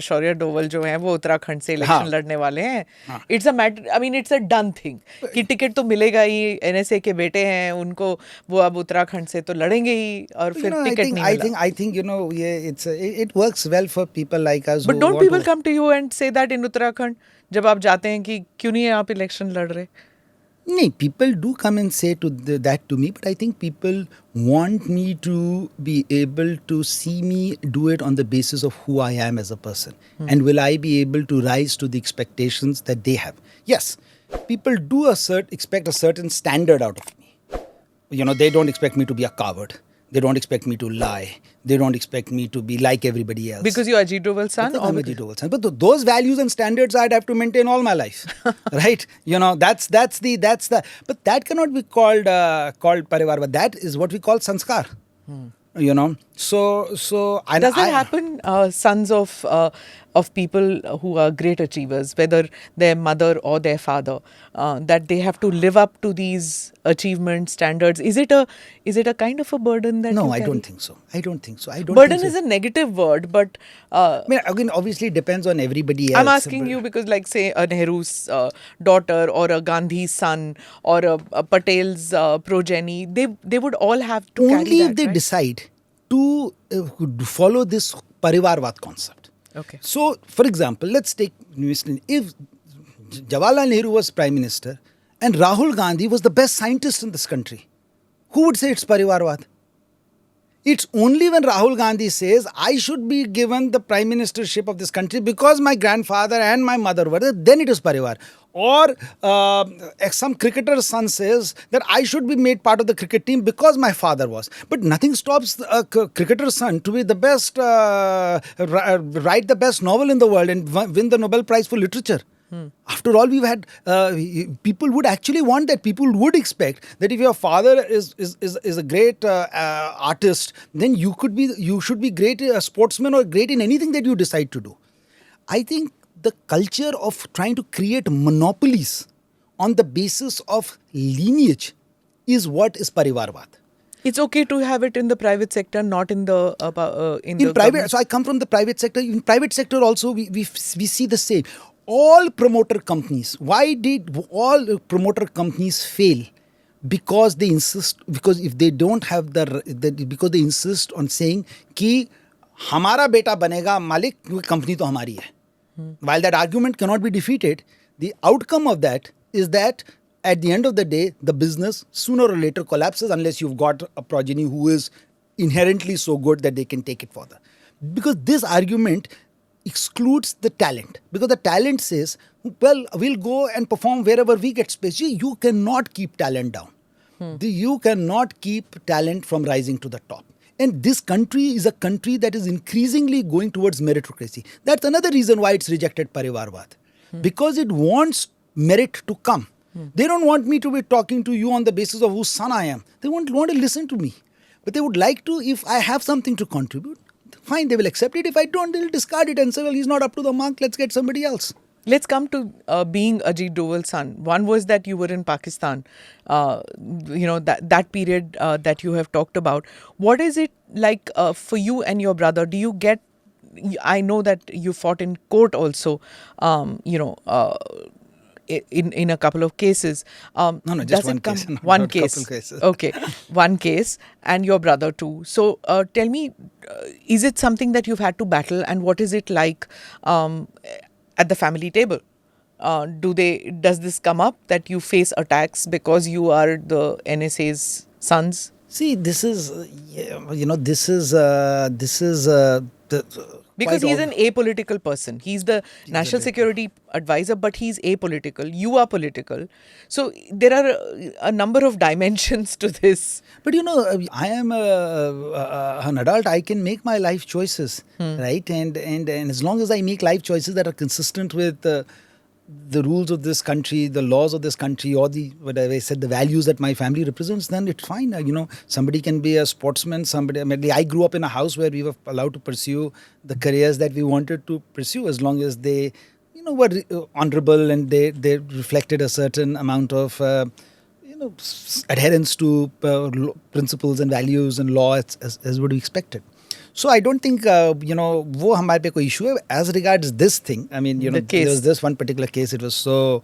शौर्य डोवल जो हैं वो उत्तराखंड से इलेक्शन लड़ने वाले हैं. It's a matter, I mean it's a done thing कि टिकट तो मिलेगा ही, NSA के बेटे हैं, उनको वो अब उत्तराखंड से तो लड़ेंगे ही और फिर टिकट नहीं मिला. I think it works well for people like us. But don't people come to you and say that in Uttarakhand जब आप जाते हैं कि क्यों नहीं आप इलेक्शन लड़ रहे? No, people do come and say that to me, but I think people want me to be able to see me do it on the basis of who I am as a person. And will I be able to rise to the expectations that they have? Yes, people do expect a certain standard out of me. They don't expect me to be a coward. They don't expect me to lie. They don't expect me to be like everybody else. Because you're Ajit Doval's son? Because I'm Ajit Doval's son. But those values and standards I'd have to maintain all my life. Right? That's the... But that cannot be called parivar. That is what we call sanskar. So does it happen, sons of people who are great achievers, whether their mother or their father, that they have to live up to these achievement standards? Is it a kind of a burden that No, you I carry? don't think so. Burden is a negative word, but I mean, again, obviously it depends on everybody else. I'm asking you because, like, say, a Nehru's daughter or a Gandhi's son or a Patel's progeny, they would all have to carry only that, if they right? decide to follow this parivarvad concept. Okay. So, for example, let's take, if Jawaharlal Nehru was Prime Minister and Rahul Gandhi was the best scientist in this country, who would say it's parivarvad? It's only when Rahul Gandhi says, I should be given the Prime Ministership of this country because my grandfather and my mother were there, then it is parivar. Or some cricketer's son says that I should be made part of the cricket team because my father was. But nothing stops a cricketer's son to be the best, write the best novel in the world and win the Nobel Prize for Literature. After all, we've had people would actually want that. People would expect that if your father is a great artist, then you should be great a sportsman or great in anything that you decide to do. I think the culture of trying to create monopolies on the basis of lineage is what is parivarvad. It's okay to have it in the private sector, not in the in private. So I come from the private sector. In private sector also we see the same. All promoter companies, why did all promoter companies fail? Because they insist, because if they don't have because they insist on saying कि हमारा बेटा बनेगा मालिक, company तो हमारी है. While that argument cannot be defeated, the outcome of that is that at the end of the day, the business sooner or later collapses unless you've got a progeny who is inherently so good that they can take it further. Because this argument excludes the talent. Because the talent says, well, we'll go and perform wherever we get space. You cannot keep talent down. You cannot keep talent from rising to the top. And this country is a country that is increasingly going towards meritocracy. That's another reason why it's rejected parivarvad. Because it wants merit to come. They don't want me to be talking to you on the basis of whose son I am. They want to listen to me. But they would like to, if I have something to contribute, fine, they will accept it. If I don't, they'll discard it and say, well, he's not up to the mark, let's get somebody else. Let's come to being Ajit Doval's son. One was that you were in Pakistan, that period that you have talked about. What is it like for you and your brother? Do you get, I know that you fought in court also, in a couple of cases. No, just does one it come case, not one a couple case? cases. Okay, one case, and your brother too. So tell me, is it something that you've had to battle, and what is it like at the family table? Does this come up that you face attacks because you are the NSA's sons? See, this is, Because quite he's ob- an apolitical person. He's the national security advisor, but he's apolitical. You are political. So there are a number of dimensions to this. But I am an adult. I can make my life choices, right? And as long as I make life choices that are consistent with the rules of this country, the laws of this country, or whatever I said, the values that my family represents, then it's fine. Somebody can be a sportsman. I grew up in a house where we were allowed to pursue the careers that we wanted to pursue, as long as they, were honorable and they reflected a certain amount of adherence to principles and values and law as would be expected. So I don't think वो हमारे पे कोई issue है. As regards this thing, I mean, The case. there was this one particular case. It was so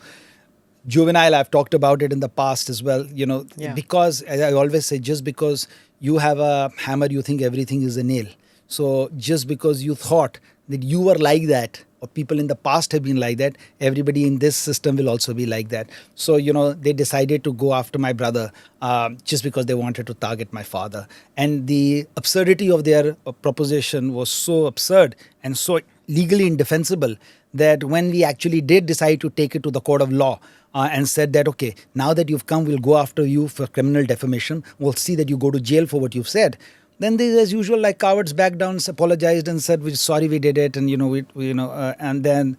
juvenile. I've talked about it in the past as well. Yeah. Because as I always say, just because you have a hammer, you think everything is a nail. So just because you thought that you were like that, or people in the past have been like that, everybody in this system will also be like that. So, they decided to go after my brother just because they wanted to target my father. And the absurdity of their proposition was so absurd and so legally indefensible that when we actually did decide to take it to the court of law and said that, okay, now that you've come, we'll go after you for criminal defamation. We'll see that you go to jail for what you've said. Then they, as usual, like cowards, backed down, apologized and said, "We're sorry, we did it." And and then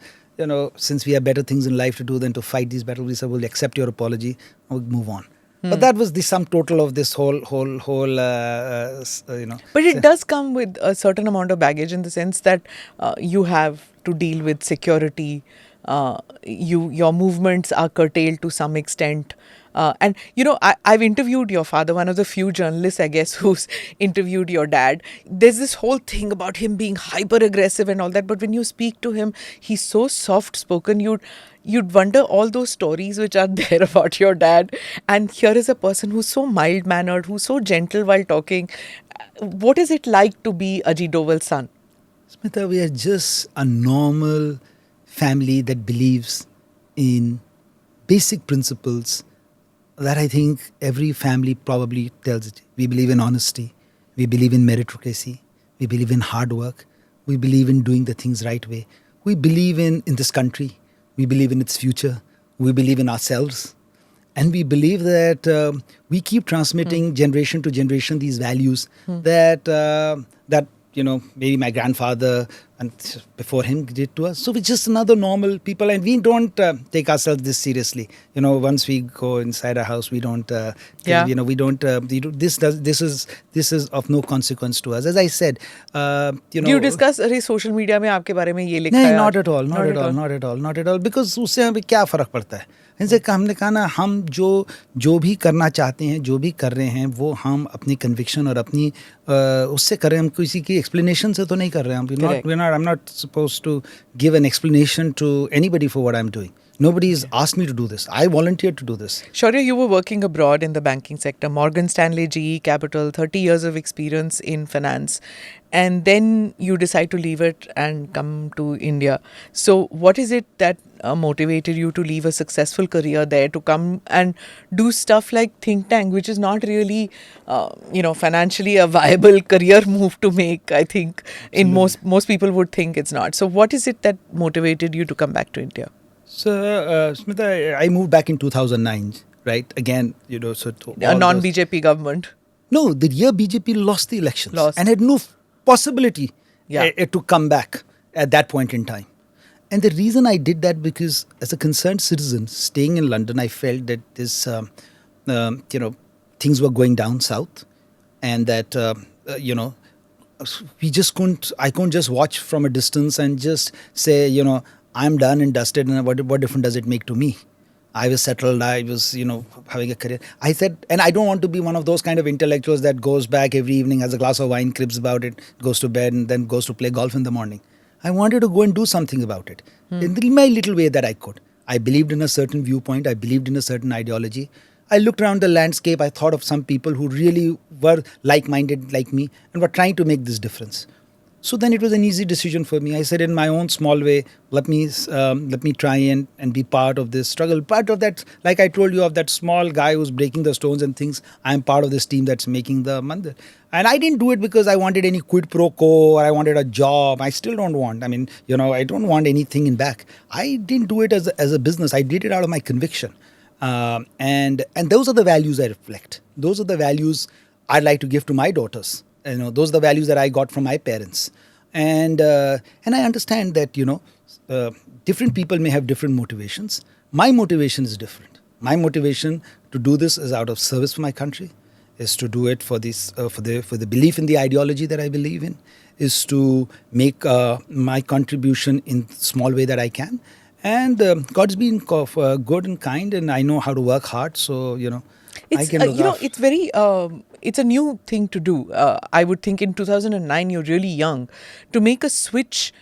since we have better things in life to do than to fight these battles, we said, "We'll accept your apology. We'll move on." But that was the sum total of this whole. But it does come with a certain amount of baggage in the sense that you have to deal with security. Your movements are curtailed to some extent. And I've interviewed your father, one of the few journalists, I guess, who's interviewed your dad. There's this whole thing about him being hyper aggressive and all that. But when you speak to him, he's so soft spoken. You'd wonder all those stories which are there about your dad. And here is a person who's so mild mannered, who's so gentle while talking. What is it like to be Ajit Doval's son? Smita, we are just a normal family that believes in basic principles that I think every family probably tells it. We believe in honesty. We believe in meritocracy. We believe in hard work. We believe in doing the things right way. We believe in this country. We believe in its future. We believe in ourselves. And we believe that we keep transmitting generation to generation these values that maybe my grandfather and before him did to us. So we're just another normal people, and we don't take ourselves this seriously. Once we go inside our house, we don't. We don't. This is of no consequence to us. As I said, Do you discuss social media में आपके बारे में ये लिखा है? नहीं, not at all. Because उससे हमें क्या फर्क पड़ता है? इनसे हमने कहा ना, हम जो भी करना चाहते हैं, जो भी कर रहे हैं, वो हम अपनी कन्विक्शन और अपनी उससे कर रहे हैं. हम किसी की एक्सप्लेनेशन से तो नहीं कर रहे हैं. I'm not supposed to give an explanation to anybody for what I'm doing. Nobody's asked me to do this. I volunteered to do this. Shaurya, you were working abroad in the banking sector, Morgan Stanley, GE Capital, 30 years of experience in finance. And then you decide to leave it and come to India. So what is it that motivated you to leave a successful career there to come and do stuff like think tank, which is not really, financially a viable career move to make, I think. In most people would think it's not. So what is it that motivated you to come back to India? So, Smita, I moved back in 2009, right? Again, A non-BJP government. No, the year BJP lost the elections. Lost. And had no possibility to come back at that point in time. And the reason I did that, because as a concerned citizen staying in London, I felt that this, things were going down south, and that, I couldn't just watch from a distance and just say, I'm done and dusted, and what difference does it make to me? I was settled, I was, having a career. I said, and I don't want to be one of those kind of intellectuals that goes back every evening, has a glass of wine, cribs about it, goes to bed, and then goes to play golf in the morning. I wanted to go and do something about it in my little way that I could. I believed in a certain viewpoint. I believed in a certain ideology. I looked around the landscape. I thought of some people who really were like-minded like me and were trying to make this difference. So then it was an easy decision for me. I said, in my own small way, let me try and be part of this struggle. Part of that, like I told you, of that small guy who's breaking the stones and things. I'm part of this team that's making the mandir. And I didn't do it because I wanted any quid pro quo or I wanted a job. I still don't want. I mean, I don't want anything in back. I didn't do it as a business. I did it out of my conviction. And those are the values I reflect. Those are the values I'd like to give to my daughters. Those are the values that I got from my parents. And I understand that, different people may have different motivations. My motivation is different. My motivation to do this is out of service for my country, is to do it for this, for the belief in the ideology that I believe in, is to make my contribution in small way that I can. And God's been good and kind, and I know how to work hard. So, I can look it's very, it's a new thing to do. I would think in 2009, you're really young. To make a switch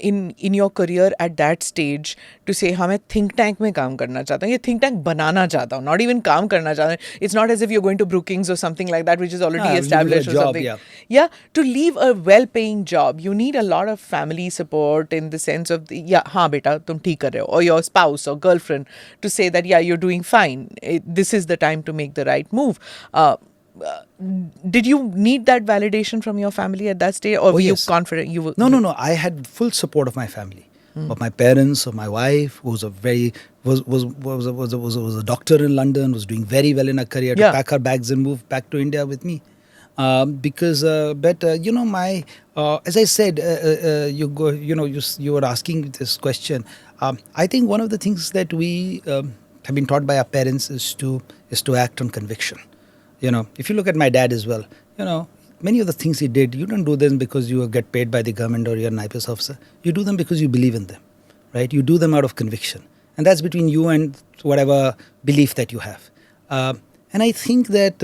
in your career at that stage, to say, हाँ मैं think tank में काम करना चाहता हूँ, ये think tank बनाना चाहता हूँ, not even काम करना चाहता हूँ. It's not as if you're going to Brookings or something like that, which is already established or something. Yeah, to leave a well-paying job, you need a lot of family support in the sense of, हाँ बेटा तुम ठीक कर रहे हो, or your spouse or girlfriend to say that, you're doing fine. This is the time to make the right move. Did you need that validation from your family at that stage, or were you confident? No. I had full support of my family, of my parents, of my wife, who was a doctor in London, was doing very well in her career, to pack her bags and move back to India with me. Because, as I said, you were asking this question. I think one of the things that we have been taught by our parents is to act on conviction. If you look at my dad as well, many of the things he did, you don't do them because you get paid by the government or you're an IPS officer. You do them because you believe in them, right? You do them out of conviction. And that's between you and whatever belief that you have. And I think that,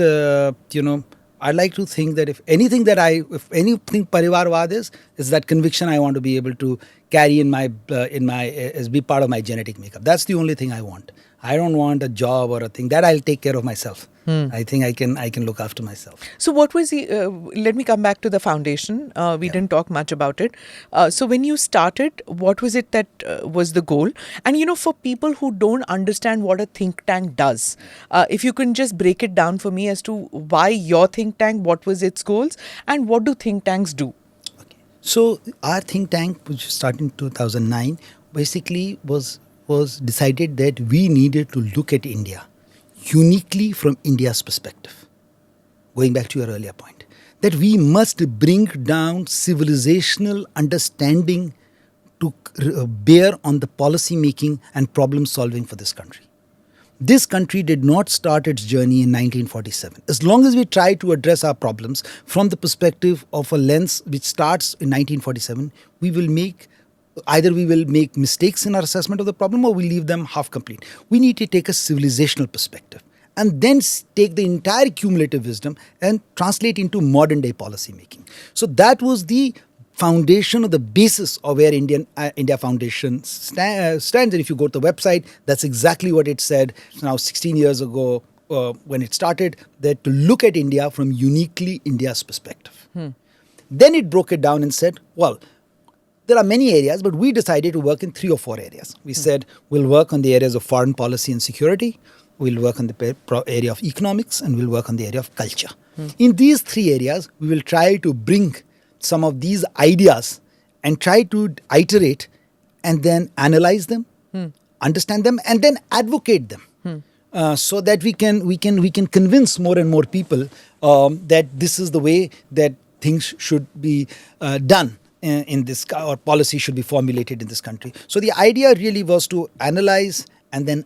I like to think that if anything Parivarvad is that conviction I want to be able to carry as be part of my genetic makeup. That's the only thing I want. I don't want a job or a thing. That I'll take care of myself. I think I can look after myself. So what was let me come back to the foundation. We didn't talk much about it. So when you started, what was it that was the goal? And for people who don't understand what a think tank does, if you can just break it down for me as to why your think tank, what was its goals, and what do think tanks do? Okay. So our think tank, which started in 2009, basically was decided that we needed to look at India uniquely from India's perspective. Going back to your earlier point, that we must bring down civilizational understanding to bear on the policy making and problem solving for this country. This country did not start its journey in 1947. As long as we try to address our problems from the perspective of a lens which starts in 1947, we will make mistakes in our assessment of the problem, or we leave them half complete. We need to take a civilizational perspective and then take the entire cumulative wisdom and translate into modern day policy making. So that was the foundation or the basis of where India Foundation stands. And if you go to the website, that's exactly what it said now 16 years ago when it started, that to look at India from uniquely India's perspective. Then it broke it down and said, well, there are many areas, but we decided to work in 3 or 4 areas. We said we'll work on the areas of foreign policy and security, we'll work on the area of economics, and we'll work on the area of culture. In these 3 areas, we will try to bring some of these ideas and try to iterate and then analyze them, understand them, and then advocate them. So that we can convince more and more people that this is the way that things should be done in this, or policy should be formulated in this country. So the idea really was to analyze and then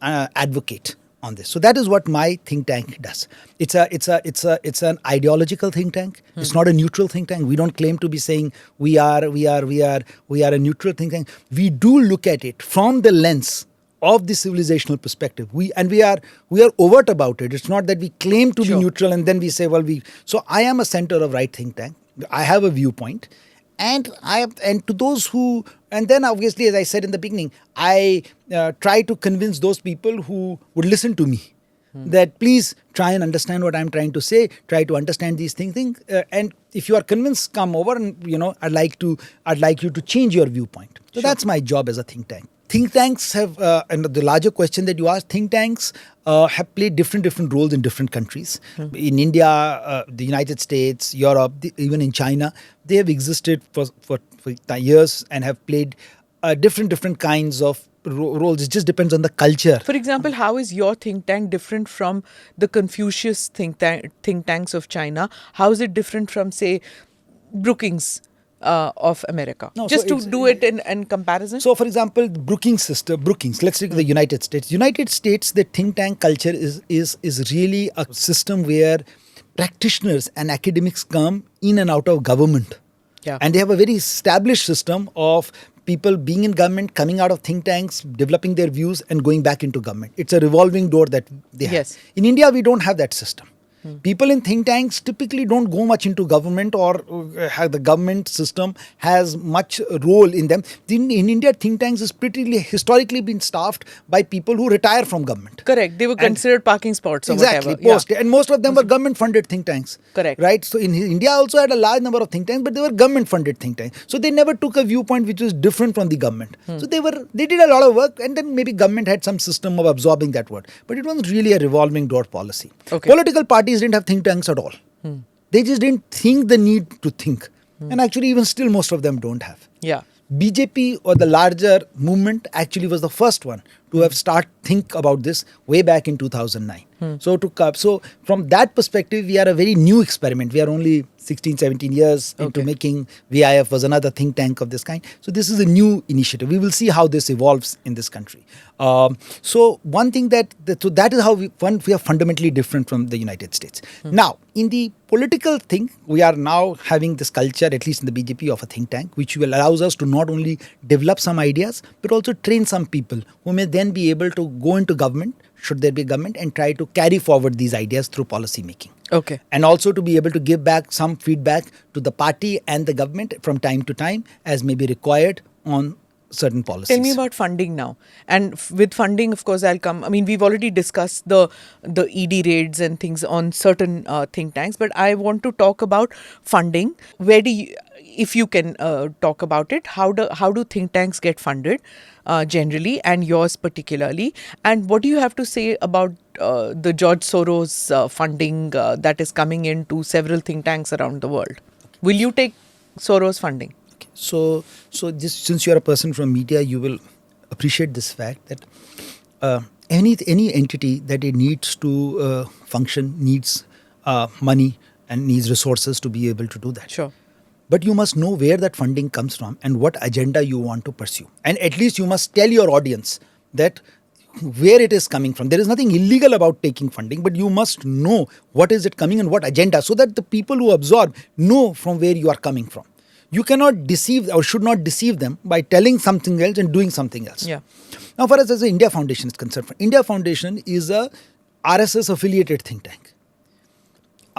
advocate on this. So that is what my think tank does. It's an ideological think tank. It's not a neutral think tank. We don't claim to be saying we are a neutral think tank. We do look at it from the lens of the civilizational perspective. We are overt about it. It's not that we claim to be neutral and then we say, so I am a center of right think tank. I have a viewpoint. And to those who, and then obviously, as I said in the beginning, I try to convince those people who would listen to me that please try and understand what I'm trying to say. Try to understand these things. And if you are convinced, come over and I'd like you to change your viewpoint. So that's my job as a think tank. Think tanks have, and the larger question that you asked, think tanks have played different roles in different countries. In India, the United States, Europe, even in China, they have existed for years and have played different kinds of roles. It just depends on the culture. For example, how is your think tank different from the Confucius think tanks of China? How is it different from, say, Brookings of America? No, just so to do it in comparison. So, for example, Brookings, let's take the United States. United States, the think tank culture is really a system where practitioners and academics come in and out of government. Yeah. And they have a very established system of people being in government, coming out of think tanks, developing their views and going back into government. It's a revolving door that they have. Yes. In India, we don't have that system. People in think tanks typically don't go much into government, or have the government system has much role in them. In India, think tanks is pretty historically been staffed by people who retire from government. Correct. They were considered parking spots or Exactly, whatever. And most of them were government-funded think tanks. Correct. Right? So in India also had a large number of think tanks, but they were government-funded think tanks. So they never took a viewpoint which was different from the government. So they did a lot of work, and then maybe government had some system of absorbing that word. But it wasn't really a revolving door policy. Okay. Political parties didn't have think tanks at all. They just didn't think the need to think. And actually even still most of them don't have. Yeah. BJP, or the larger movement, actually was the first one to have think about this way back in 2009. So from that perspective, we are a very new experiment. We are only 16, 17 years into making. VIF was another think tank of this kind. So this is a new initiative. We will see how this evolves in this country. So one thing that is how we are fundamentally different from the United States. Now, in the political thing, we are now having this culture, at least in the BJP, of a think tank, which will allows us to not only develop some ideas, but also train some people who may then be able to go into government, should there be government, and try to carry forward these ideas through policy making. Okay. And also to be able to give back some feedback to the party and the government from time to time as may be required on certain policies. Tell me about funding now. And with funding, of course, I'll come. I mean, we've already discussed the ED raids and things on certain think tanks, but I want to talk about funding. Where do you, if you can talk about it, how do think tanks get funded generally, and yours particularly? And what do you have to say about the George Soros funding that is coming into several think tanks around the world? Will you take Soros funding? So just since you are a person from media, you will appreciate this fact that any entity that it needs to function needs money and needs resources to be able to do that. Sure. But you must know where that funding comes from and what agenda you want to pursue. And at least you must tell your audience that where it is coming from. There is nothing illegal about taking funding, but you must know what is it coming and what agenda, so that the people who absorb know from where you are coming from. You cannot deceive or should not deceive them by telling something else and doing something else. Yeah. Now, for us as the India Foundation is concerned, India Foundation is a RSS affiliated think tank.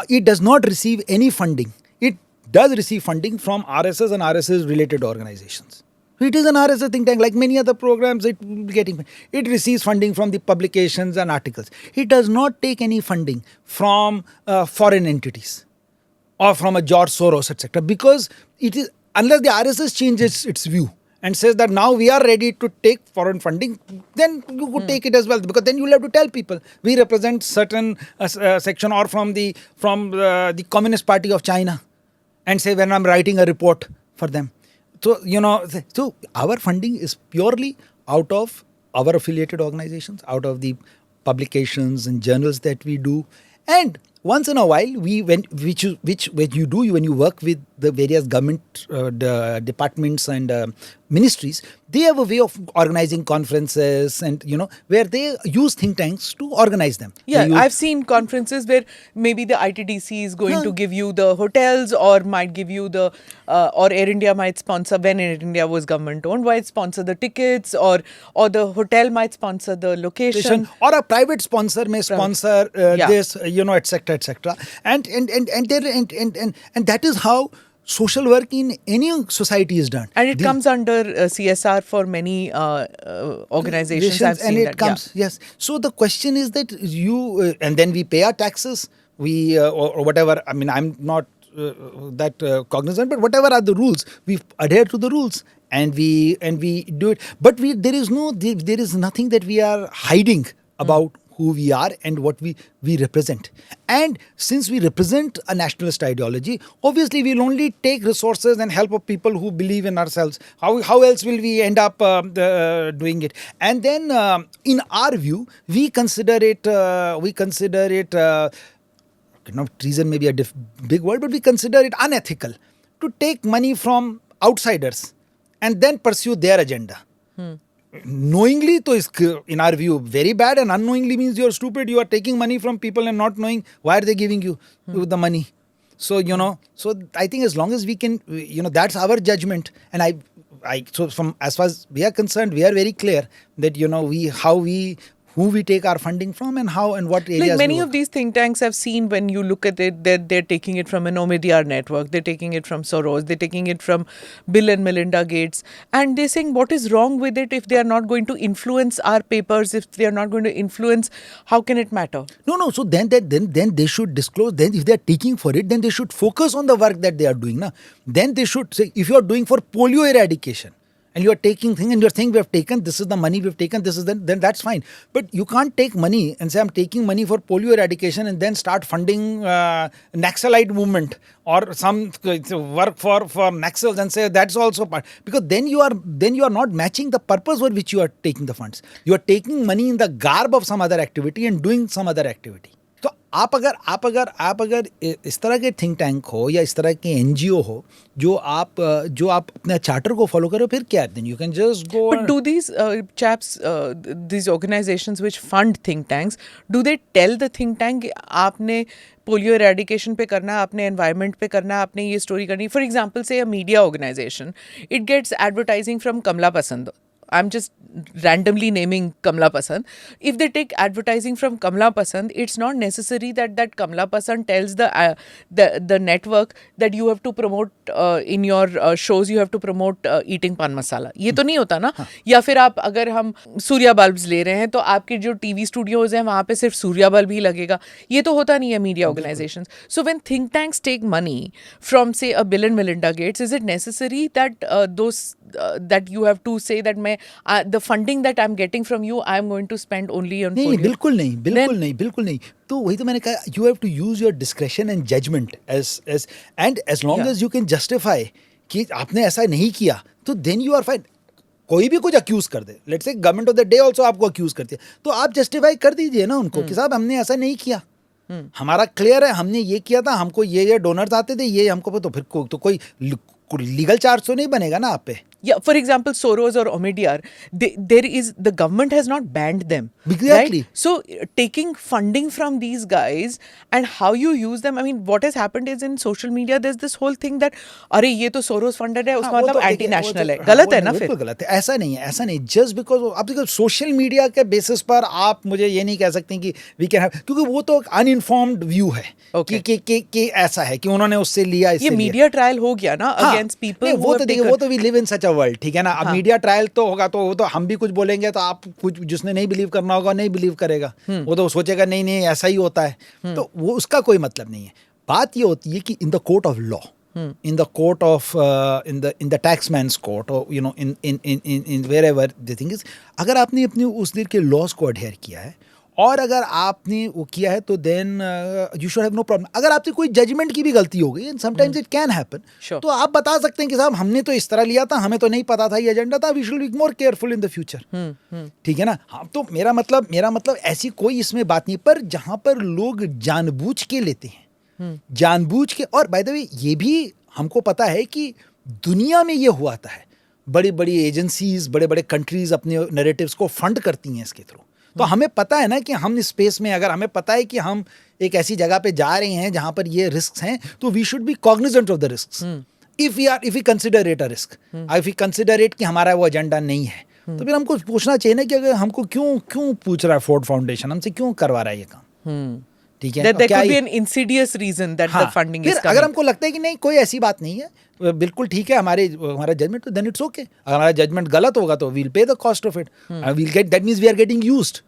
It does not receive any funding. It does receive funding from RSS and RSS related organizations. It is an RSS think tank, like many other programs. It receives funding from the publications and articles. It does not take any funding from foreign entities or from a George Soros, etc. Because it is, unless the RSS changes its view and says that now we are ready to take foreign funding, then you could take it as well. Because then you will have to tell people we represent certain section, or from the Communist Party of China, and say when I'm writing a report for them. So, so our funding is purely out of our affiliated organizations, out of the publications and journals that we do. And once in a while, when you work with the various government departments and ministries, they have a way of organizing conferences and, where they use think tanks to organize them. Yeah, I've seen conferences where maybe the ITDC is going to give you the hotels, or might give you or Air India might sponsor, when Air India was government owned, might sponsor the tickets, or the hotel might sponsor the location. Or a private sponsor may sponsor this, etc., etc. And that is how social work in any society is done. And it comes under CSR for many organizations. I've seen and it that. comes, yes. So the question is that you and then we pay our taxes, we or whatever. I mean, I'm not that cognizant, but whatever are the rules, we adhere to the rules, and we do it. But there is nothing that we are hiding about who we are and what we represent. And since we represent a nationalist ideology, obviously we'll only take resources and help of people who believe in ourselves. How else will we end up doing it? And then in our view, we consider it treason may be a big word, but we consider it unethical to take money from outsiders and then pursue their agenda. Knowingly, to is in our view very bad, and unknowingly means you are stupid. You are taking money from people and not knowing why are they giving you the money. So so I think as long as we can, that's our judgment. And so from as far as we are concerned, we are very clear that who we take our funding from and how and what areas. Like many of these think tanks I've seen, when you look at it, they're taking it from an Omidyar network, they're taking it from Soros, they're taking it from Bill and Melinda Gates, and they're saying what is wrong with it if they are not going to influence our papers, if they are not going to influence, how can it matter? No. So then they should disclose. Then if they are taking for it, then they should focus on the work that they are doing. Then they should say, if you are doing for polio eradication, and you are taking things and you're saying we have taken, this is the money we've taken, this is then that's fine. But you can't take money and say I'm taking money for polio eradication and then start funding Naxalite movement or some work for Naxals and say that's also part. Because then you are not matching the purpose for which you are taking the funds. You are taking money in the garb of some other activity and doing some other activity. तो आप अगर इस तरह के think tank हो या इस तरह के एनजीओ हो जो आप अपने चार्टर को फॉलो करो, फिर क्या, then you can just go. But do these chaps, these organizations which fund think tanks, do they tell the think tank आपने पोलियो एरेडिकेशन पे करना है, आपने एनवायरनमेंट पे करना है, आपने ये स्टोरी करनी? For example say a media organisation, it gets advertising from Kamla Pasand. I'm just randomly naming Kamla Pasand. If they take advertising from Kamla Pasand, it's not necessary that Kamla Pasand tells the network that you have to promote in your shows, you have to promote eating pan masala. ये तो नहीं होता ना. या फिर आप अगर हम सूर्या बल्ब्स ले रहे हैं तो आपके जो टीवी स्टूडियोज हैं वहाँ पे सिर्फ सूर्या बल्ब ही लगेगा. ये तो होता नहीं है media organisations. So when think tanks take money from, say, a Bill and Melinda Gates, is it necessary that that you have to say that the funding that I'm getting from you, I'm going to spend only on polio? बिल्कुल नहीं. तो वही तो मैंने कहा, you have to use your discretion and judgment as long as you can justify कि आपने ऐसा नहीं किया, तो then you are fine. कोई भी कुछ अक्यूज कर दे, let's say government of the day also आपको अक्यूज करती है, तो आप जस्टिफाई कर दीजिए ना उनको कि साहब हमने ऐसा नहीं किया, हमारा क्लियर है, हमने ये किया था, हमको ये डोनर्स आते थे, ये हमको, तो फिर तो कोई लीगल चार्ज तो नहीं बनेगा ना आप पे. Yeah, for example, Soros or Omidyar, the government has not banned them. Exactly. Right? So, taking funding from these guys and how you use them, I mean, what has happened is in social media, there's this whole thing that, अरे ये तो Soros funded है, उसका मतलब anti-national है. गलत है ना फिर? बिल्कुल गलत है. ऐसा नहीं है. Just because आप देखो सोशल मीडिया के बेसिस पर आप मुझे ये नहीं कह सकते कि we can have, क्योंकि वो तो अनइन्फॉर्म्ड व्यू है कि ऐसा है कि उन्होंने उससे लिया, ये मीडिया ट्रायल हो गया ना अगेंस्ट पीपल. वो तो we live in such a world, ठीक है ना. अब मीडिया ट्रायल तो होगा, तो वो तो हम भी कुछ बोलेंगे तो आप कुछ, जिसने नहीं बिलीव करना होगा नहीं बिलीव करेगा, वो तो सोचेगा नहीं ऐसा ही होता है, तो वो उसका कोई मतलब नहीं है. बात ये होती है कि in the court of law, in the court of in the taxman's court, or in wherever the thing is, अगर आपने अपने उस दिन के लॉज को अडहेयर किया है और अगर आपने वो किया है, तो then you should have no problem. अगर आपसे कोई जजमेंट की भी गलती हो गई, and sometimes it can happen, तो आप बता सकते हैं कि साहब हमने तो इस तरह लिया था, हमें तो नहीं पता था ये एजेंडा था, we should be more careful in the future. ठीक है ना. हाँ, तो मेरा मतलब ऐसी कोई इसमें बात नहीं, पर जहाँ पर लोग जानबूझ के लेते हैं, जानबूझ के. और बाय द वे ये भी हमको पता है कि दुनिया में ये हुआ था है, बड़ी बड़ी एजेंसीज, बड़े बड़े कंट्रीज अपने नैरेटिव्स को फंड करती हैं इसके थ्रू. तो हमें पता है ना कि हम इस स्पेस में, अगर हमें पता है कि हम एक ऐसी जगह पे जा रहे हैं जहां पर ये रिस्क हैं, तो we should be cognizant of the risks. If we consider it a risk, if we consider it कि हमारा वो एजेंडा नहीं है, तो फिर हमको पूछना चाहिए ना कि अगर हमको क्यों पूछ रहा है फोर्ड फाउंडेशन, हमसे क्यों करवा रहा है ये काम. ठीक है, That there क्या could be ये- an insidious reason that हाँ, the funding फिर is अगर coming. हमको लगता है कि नहीं कोई ऐसी बात नहीं है, बिल्कुल ठीक है, हमारा जजमेंट, तो देन इट्स ओके. अगर हमारा जजमेंट गलत होगा तो we'll pay the cost of it, we'll get, that means we are getting used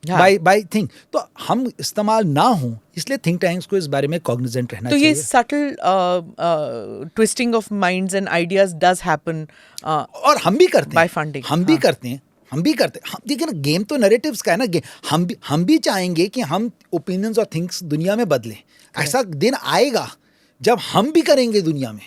हाँ. By thing. तो हम इस्तेमाल ना हो, इसलिए थिंक टैंक्स को इस बारे में कॉग्निजेंट रहना So चाहिए. yes, subtle twisting of minds and ideas does happen. और हम भी करते by हैं, funding, हम भी करते हैं, हम भी करते हैं. देखिए ना, गेम तो नैरेटिव्स का है ना. हम भी चाहेंगे कि हम ओपिनियंस और थिंग्स दुनिया में बदलें. ऐसा दिन आएगा जब हम भी करेंगे दुनिया में.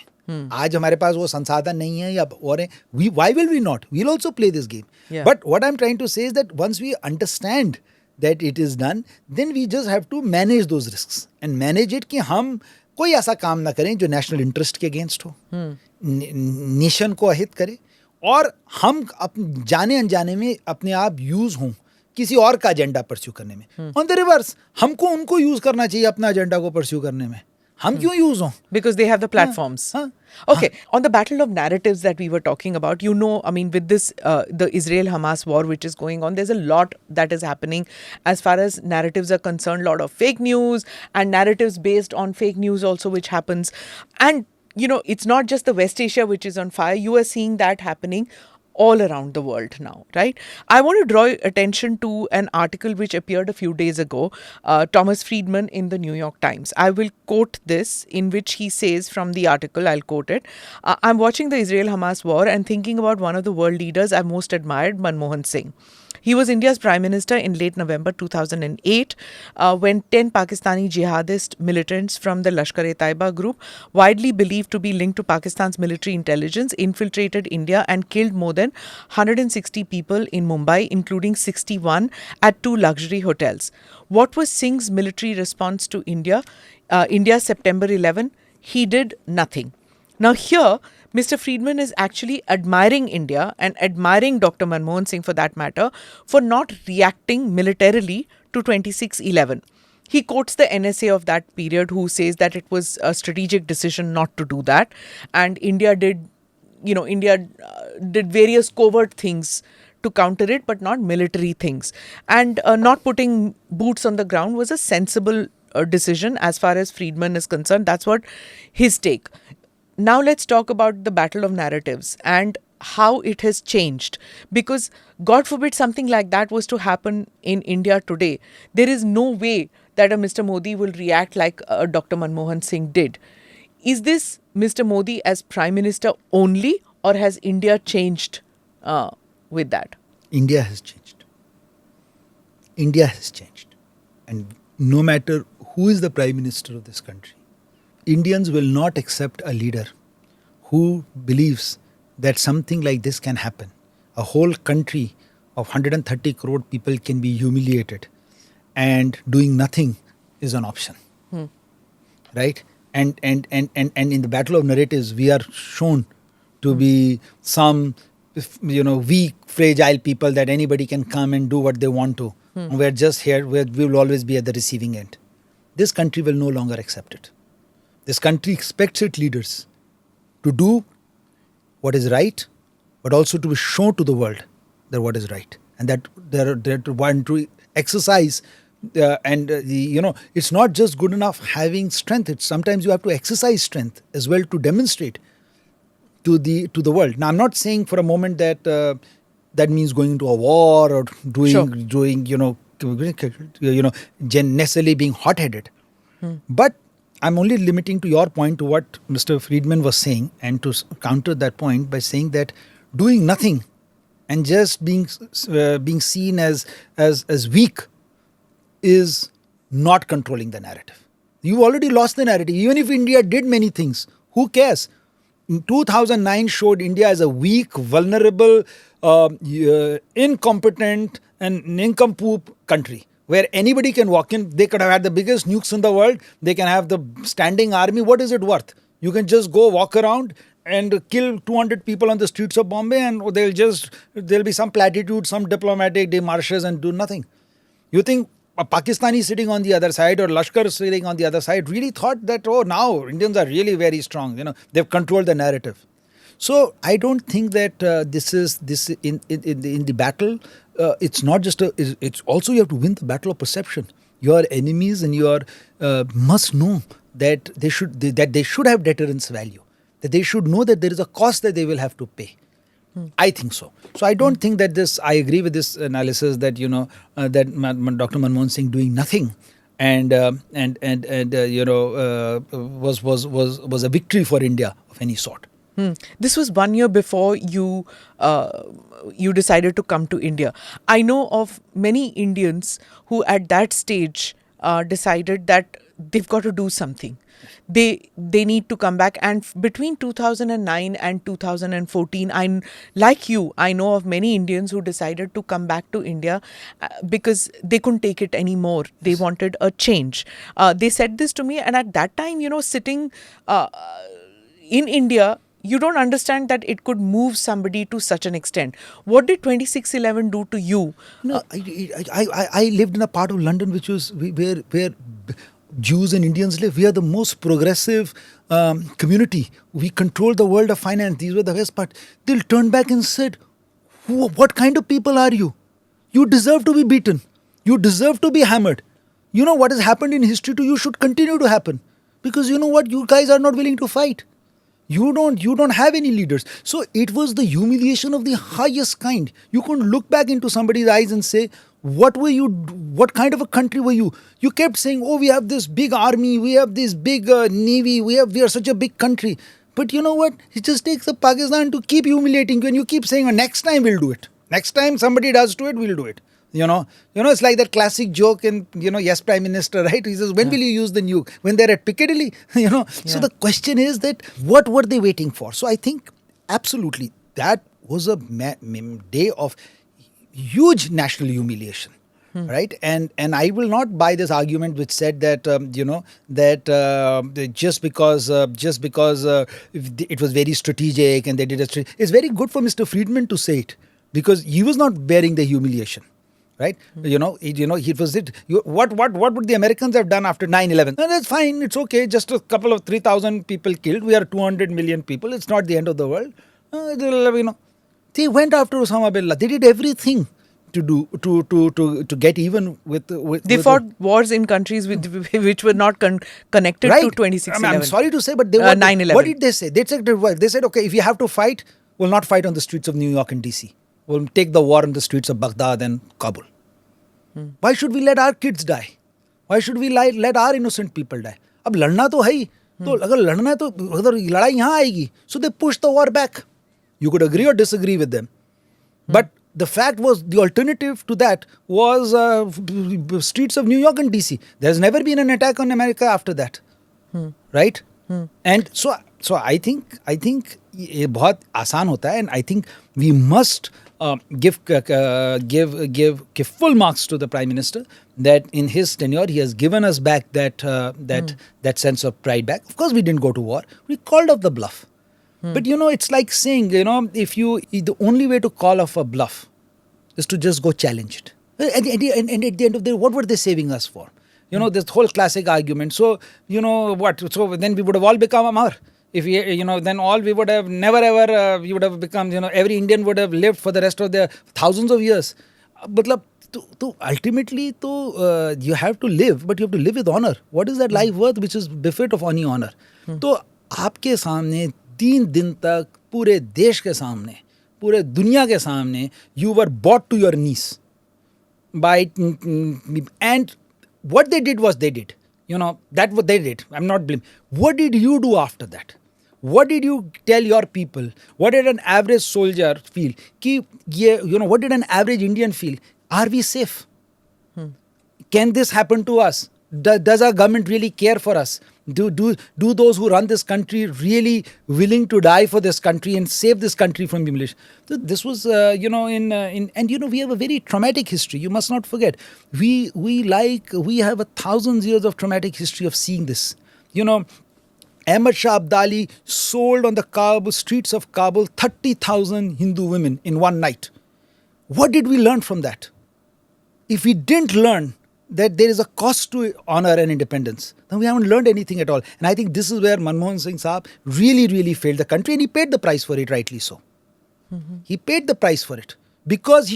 आज हमारे पास वो संसाधन नहीं है या और है, why will we not? We'll also play this game. Yeah. But what I'm trying to say is that once we understand that it is done, then we just have to manage those risks and manage it कि हम कोई ऐसा काम ना करें जो national interest के against हो, नेशन को अहित करे, और हम जाने अनजाने में अपने आप यूज हों किसी और का एजेंडा परस्यू करने में. ऑन द रिवर्स, हमको उनको यूज करना चाहिए अपना एजेंडा को परस्यू करने में. हम क्यों यूज हों? Because they have the platforms. Okay, on the battle of narratives that we were talking about, I mean, with this, the Israel-Hamas war which is going on, there's a lot that is happening as far as narratives are concerned, lot of fake news and narratives based on fake news also which happens. And, it's not just the West Asia which is on fire. You are seeing that happening all around the world now, right? I want to draw attention to an article which appeared a few days ago, Thomas Friedman in the New York Times. I will quote this, in which he says from the article, I'll quote it. I'm watching the Israel-Hamas war and thinking about one of the world leaders I've most admired, Manmohan Singh. He was India's Prime Minister in late November 2008 when 10 Pakistani jihadist militants from the Lashkar-e-Taiba group, widely believed to be linked to Pakistan's military intelligence, infiltrated India and killed more than 160 people in Mumbai, including 61 at 2 luxury hotels. What was Singh's military response to India's September 11? He did nothing. Now here, Mr. Friedman is actually admiring India and admiring Dr. Manmohan Singh for that matter for not reacting militarily to 26/11. He quotes the NSA of that period who says that it was a strategic decision not to do that, and India did various covert things to counter it, but not military things. And not putting boots on the ground was a sensible decision as far as Friedman is concerned. That's what his take. Now let's talk about the battle of narratives and how it has changed. Because God forbid something like that was to happen in India today. There is no way that a Mr. Modi will react like Dr. Manmohan Singh did. Is this Mr. Modi as Prime Minister only, or has India changed with that? India has changed. India has changed. And no matter who is the Prime Minister of this country, Indians will not accept a leader who believes that something like this can happen. A whole country of 130 crore people can be humiliated, and doing nothing is an option. Right? And in the battle of narratives, we are shown to be some weak, fragile people that anybody can come and do what they want to. We're just here, we will always be at the receiving end. This country will no longer accept it. This country expects its leaders to do what is right, but also to show to the world that what is right, and that they're to want to exercise. It's not just good enough having strength. It's sometimes you have to exercise strength as well to demonstrate to the world. Now, I'm not saying for a moment that that means going into a war or doing necessarily being hot-headed. But I'm only limiting to your point to what Mr. Friedman was saying, and to counter that point by saying that doing nothing and just being seen as weak is not controlling the narrative. You already lost the narrative. Even if India did many things, who cares? In 2009 showed India as a weak, vulnerable, incompetent and nincompoop country where anybody can walk in. They could have had the biggest nukes in the world. They can have the standing army. What is it worth? You can just go walk around and kill 200 people on the streets of Bombay, and there'll be some platitude, some diplomatic demarches, and do nothing. You think a Pakistani sitting on the other side or Lashkar sitting on the other side really thought that, now Indians are really very strong. They've controlled the narrative. So I don't think that this in the battle. It's not just it's also you have to win the battle of perception. Your enemies and your must know that they should have deterrence value. That they should know that there is a cost that they will have to pay. I think so. So I don't think that this. I agree with this analysis that that Dr. Manmohan Singh doing nothing, and was a victory for India of any sort. This was 1 year before you decided to come to India. I know of many Indians who at that stage decided that they've got to do something. They need to come back. And between 2009 and 2014, like you, I know of many Indians who decided to come back to India because they couldn't take it anymore. They wanted a change. They said this to me, and at that time, sitting in India, you don't understand that it could move somebody to such an extent. What did 26/11 do to you? No, I lived in a part of London which was where Jews and Indians live. We are the most progressive community. We control the world of finance. These were the best part. They turned back and said, what kind of people are you? You deserve to be beaten. You deserve to be hammered. You know what has happened in history to you should continue to happen. Because you know what? You guys are not willing to fight. You don't have any leaders. So it was the humiliation of the highest kind. You couldn't look back into somebody's eyes and say, what were you? What kind of a country were you? You kept saying, oh, we have this big army, we have this big navy, we are such a big country. But you know what? It just takes a Pakistan to keep humiliating you, and you keep saying, oh, next time we'll do it. Next time somebody does to it, we'll do it. It's like that classic joke in, Yes, Prime Minister, right? He says, when will you use the nuke? When they're at Piccadilly, So the question is that, what were they waiting for? So I think, absolutely, that was a day of huge national humiliation, right? And I will not buy this argument which said that, just because it was very strategic and they did it. It's very good for Mr. Friedman to say it, because he was not bearing the humiliation. Right? He was it. What would the Americans have done after 9/11? No, that's fine. It's okay. Just a couple of 3,000 people killed. We are 200 million people. It's not the end of the world. They went after Osama bin Laden. They did everything to get even with. They fought wars in countries which were not connected to 26/11. I'm sorry to say, but they 9/11. What did they say? They said, okay, if you have to fight, we'll not fight on the streets of New York and DC. We'll take the war on the streets of Baghdad and Kabul. Why should we let our kids die? Why should we let our innocent people die? अब लड़ना तो है ही. तो अगर लड़ना है तो अगर लड़ाई यहाँ आएगी. So they pushed the war back. You could agree or disagree with them. But the fact was, the alternative to that was streets of New York and DC. There's never been an attack on America after that. Right? And so I think ये बहुत आसान होता है, and I think we must give full marks to the Prime Minister that in his tenure he has given us back that sense of pride back. Of course, we didn't go to war. We called off the bluff. But it's like saying, the only way to call off a bluff is to just go challenge it. And at the end of the day, what were they saving us for? This whole classic argument. So, what? So then we would have all become Amar. If we, then all we would have never ever, we would have become, every Indian would have lived for the rest of their thousands of years. But ultimately, you have to live, but you have to live with honor. What is that life worth which is befit of any honor? तो आपके सामने 3 दिन तक पूरे देश के सामने, पूरे दुनिया के सामने, you were brought to your knees by, and what they did was they did. That what they did. I'm not blaming. What did you do after that? What did you tell your people? What did an average soldier feel? What did an average Indian feel? Are we safe? Can this happen to us? Does our government really care for us? Do those who run this country really willing to die for this country and save this country from humiliation? So this was, we have a very traumatic history. You must not forget. We have 1,000 years of traumatic history of seeing this. Ahmad Shah Abdali sold on the streets of Kabul 30,000 Hindu women in one night. What did we learn from that? If we didn't learn that there is a cost to honor and independence, then we haven't learned anything at all. And I think this is where Manmohan Singh Saab really, really failed the country, and he paid the price for it, rightly so. He paid the price for it because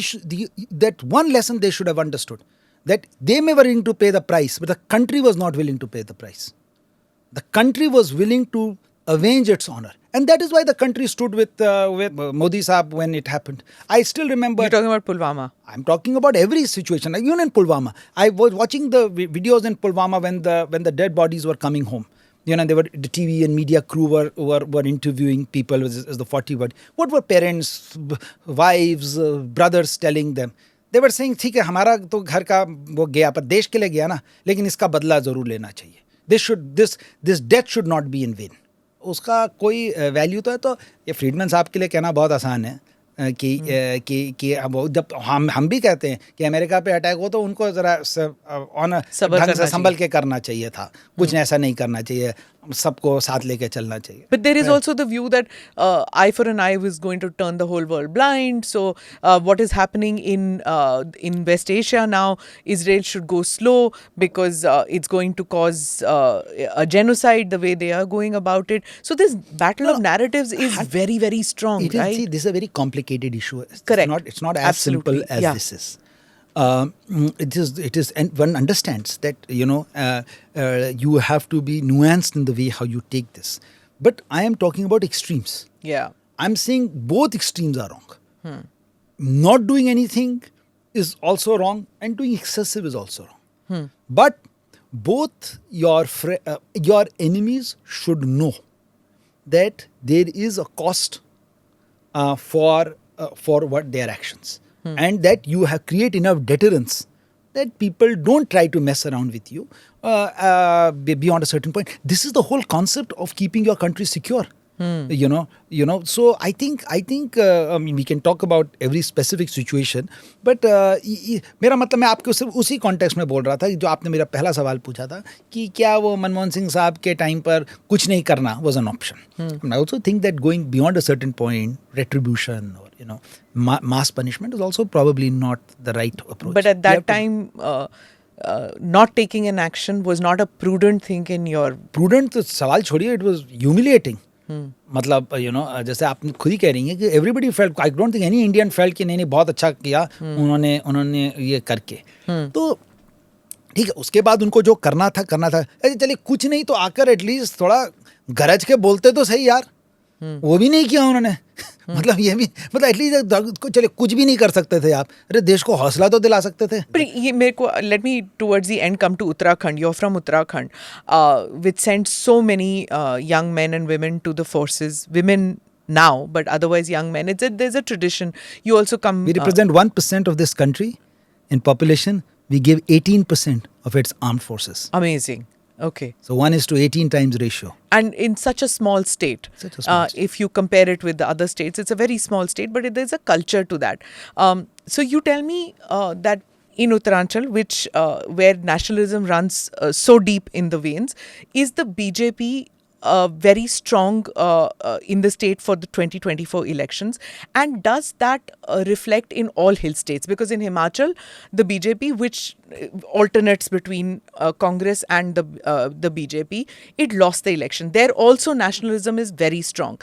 that one lesson they should have understood, that they may were willing to pay the price, but the country was not willing to pay the price. The country was willing to avenge its honor. And that is why the country stood with Modi Saab when it happened. I still remember... You're talking about Pulwama. I'm talking about every situation, like even in Pulwama. I was watching the videos in Pulwama when the dead bodies were coming home. They were the TV and media crew were interviewing people as the 40 body. What were parents, wives, brothers telling them? They were saying, ठीक है हमारा तो घर का वो गया पर देश के लिए गया ना, लेकिन इसका बदला जरूर लेना चाहिए. This death should not be in vain. उसका कोई वैल्यू तो है. तो ये फ्रीडमैन साहब के लिए कहना बहुत आसान है कि अब जब हम भी कहते हैं कि अमेरिका पे अटैक हो तो उनको जरा ढंग से संभल के करना चाहिए था, कुछ ऐसा नहीं करना चाहिए, सबको साथ लेके चलना चाहिए. But there is also the view that eye for an eye is going to turn the whole world blind. So what is happening in West Asia now, Israel should go slow because it's going to cause a genocide the way they are going about it. So this battle of narratives is very, very strong, right? See, this is a very complicated issue. Correct. It's not as simple as this is. It is, and one understands that you have to be nuanced in the way how you take this. But I am talking about extremes. Yeah, I'm saying both extremes are wrong. Not doing anything is also wrong, and doing excessive is also wrong. But both your enemies should know that there is a cost for what their actions. And that you have create enough deterrence that people don't try to mess around with you beyond a certain point. This is the whole concept of keeping your country secure. So I think we can talk about every specific situation, but मेरा मतलब मैं आपको सिर्फ उसी context में बोल रहा था जो आपने मेरा पहला सवाल पूछा था कि क्या वो मनमोहन सिंह साहब के टाइम पर कुछ नहीं करना was an option. And I also think that going beyond a certain point, retribution or mass punishment is also probably not the right approach. But at that time, not taking an action was not a prudent thing in your... Prudent तो सवाल छोड़िए, it was humiliating. मतलब जैसे आप खुद ही कह रही हैं कि everybody felt, I don't think any Indian felt कि नहीं बहुत अच्छा किया उन्होंने ये करके. तो ठीक है, उसके बाद उनको जो करना था चलिए कुछ नहीं तो आकर एटलीस्ट थोड़ा गरज के बोलते तो सही यार. वो भी नहीं किया उन्होंने. मतलब ये भी एटलीस्ट चलिए कुछ भी नहीं कर सकते थे आप, अरे देश को हौसला तो दिला सकते थे. But ये मेरे को, let me towards the end come to Uttarakhand. You're from Uttarakhand, which sent so many young men and women to the forces. Women now, but otherwise young men. There's a tradition. You also come... We represent 1% of this country in population. We give 18% of its armed forces. Amazing. Okay. So 1:18 times ratio. And in such a small state, if you compare it with the other states, it's a very small state, but there's a culture to that. So you tell me that in Uttarakhand, which where nationalism runs so deep in the veins, is the BJP very strong in the state for the 2024 elections, and does that reflect in all hill states? Because in Himachal, the BJP, which alternates between Congress and the BJP, it lost the election. There also nationalism is very strong.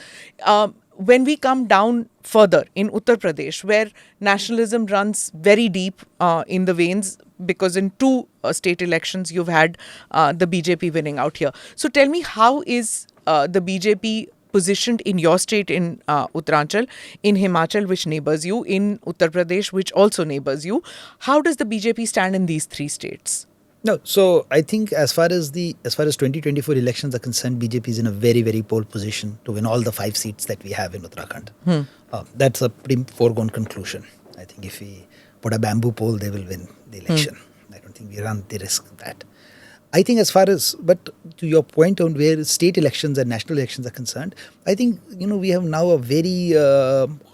When we come down further in Uttar Pradesh, where nationalism runs very deep in the veins, because in two state elections you've had the BJP winning out here. So tell me, how is the BJP positioned in your state, in Uttarakhand, in Himachal, which neighbours you, in Uttar Pradesh, which also neighbours you? How does the BJP stand in these three states? No, so I think as far as 2024 elections are concerned, BJP is in a very, very pole position to win all the 5 seats that we have in Uttarakhand. That's a pretty foregone conclusion. I think if we put a bamboo pole, they will win the election. I don't think we run the risk of that. I think but to your point on where state elections and national elections are concerned, I think, we have now a very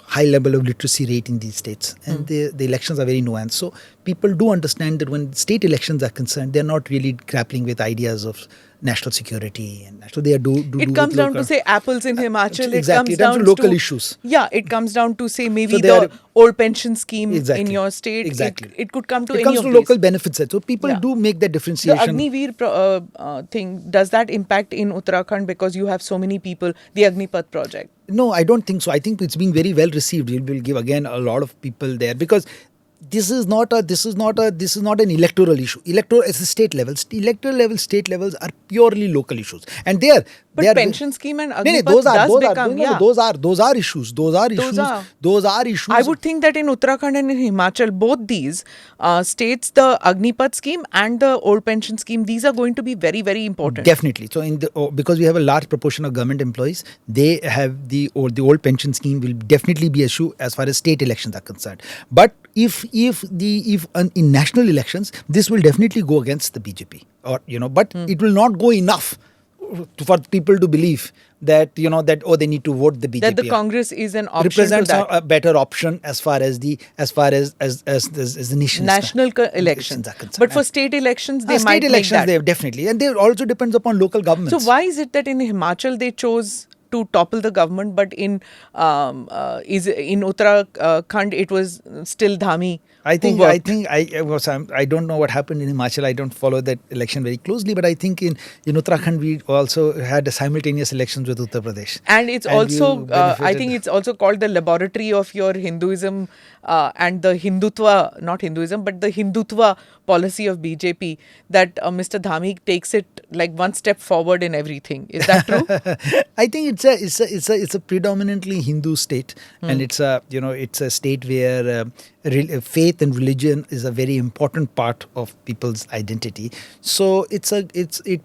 high level of literacy rate in these states, and the elections are very nuanced. So people do understand that when state elections are concerned, they're not really grappling with ideas of national security and national. It comes down to say apples in Himachal. Exactly, it comes down to local issues. Yeah, it comes down to say maybe the old pension scheme in your state. Exactly, it could come to any comes of to these. Local benefits. So people do make that differentiation. The Agniveer thing, does that impact in Uttarakhand because you have so many people? The Agnipath project. No, I don't think so. I think it's being very well received. It will give again a lot of people there because this is not an electoral issue. Electoral at the state levels, state levels are purely local issues, and But pension scheme and Agnipath those are issues. Those are issues. I would think that in Uttarakhand and in Himachal, both these states, the Agnipath scheme and the old pension scheme, these are going to be very, very important. Definitely. So because we have a large proportion of government employees, they have the old pension scheme will definitely be an issue as far as state elections are concerned. But if in national elections, this will definitely go against the BJP, but it will not go enough for people to believe that they need to vote the BJP. That the Congress is an option represents to that. a better option as far as the national elections are concerned. But for state elections, they might state elections, make that. they definitely, and they also depends upon local governments. So why is it that in Himachal they chose to topple the government, but in Uttarakhand it was still Dhami? I don't know what happened in Himachal. I don't follow that election very closely, but I think in Uttarakhand we also had a simultaneous elections with Uttar Pradesh. And it's also, I think it's also called the laboratory of your Hinduism and the Hindutva, not Hinduism, but the Hindutva policy of BJP, that Mr. Dhami takes it like one step forward in everything. Is that true? I think it's a predominantly Hindu state, and it's a state where faith and religion is a very important part of people's identity. So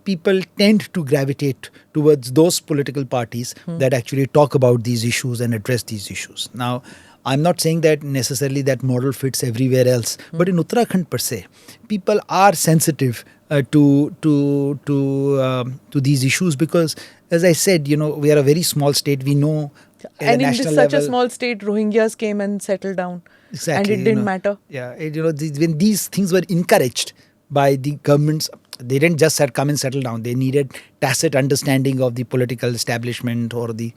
people tend to gravitate towards those political parties that actually talk about these issues and address these issues. Now, I'm not saying that necessarily that model fits everywhere else, but in Uttarakhand per se, people are sensitive to these issues because, as I said, we are a very small state. We know, and in such a small state, Rohingyas came and settled down. Exactly, and it didn't matter. Yeah, when these things were encouraged by the governments, they didn't just come and settle down. They needed tacit understanding of the political establishment or the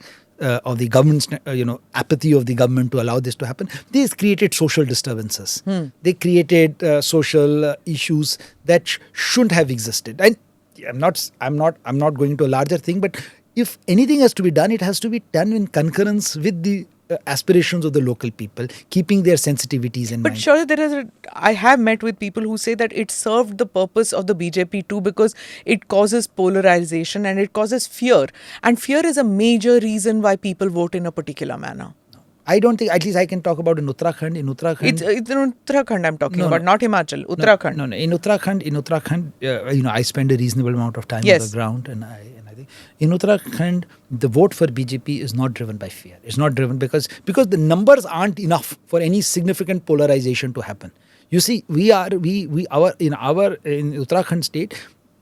government's apathy of the government to allow this to happen. These created social disturbances. They created social issues that shouldn't have existed. And I'm not going to a larger thing, but if anything has to be done, it has to be done in concurrence with the aspirations of the local people, keeping their sensitivities in mind. But surely I have met with people who say that it served the purpose of the BJP too, because it causes polarization and it causes fear. And fear is a major reason why people vote in a particular manner. I don't think, at least I can talk about in Uttarakhand. It's in Uttarakhand I'm talking about, not Himachal. Uttarakhand. No. In Uttarakhand, I spend a reasonable amount of time on the ground, and I think in Uttarakhand, the vote for BJP is not driven by fear. It's not driven because the numbers aren't enough for any significant polarization to happen. You see, in Uttarakhand state,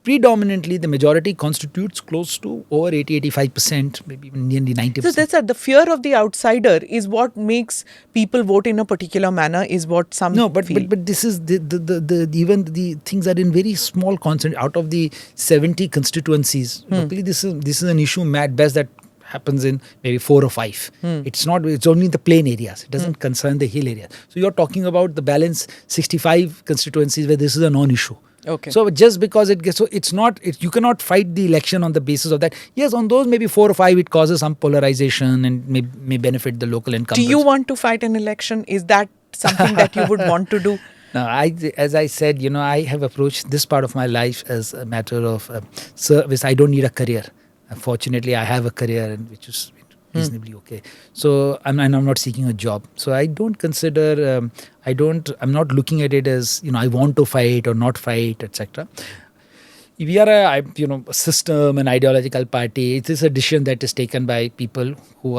predominantly the majority constitutes close to over 80-85%, maybe even nearly 90%. So that's the fear of the outsider is what makes people vote in a particular manner, is what some feel. But this is even the things are in very small concentration. Out of the 70 constituencies, locally, this is an issue at best that happens in maybe 4 or 5. It's only in the plain areas. It doesn't concern the hill areas. So you're talking about the balance 65 constituencies where this is a non-issue. Okay. So just because you cannot fight the election on the basis of that. Yes, on those maybe 4 or 5 it causes some polarization and may benefit the local incumbents. Do you want to fight an election? Is that something that you would want to do? No, as I said, I have approached this part of my life as a matter of service. I don't need a career. Fortunately, I have a career which is reasonably okay. So I'm not seeking a job. So I don't consider, I'm not looking at it as, I want to fight or not fight, etc. We are a system, an ideological party. It is a decision that is taken by people who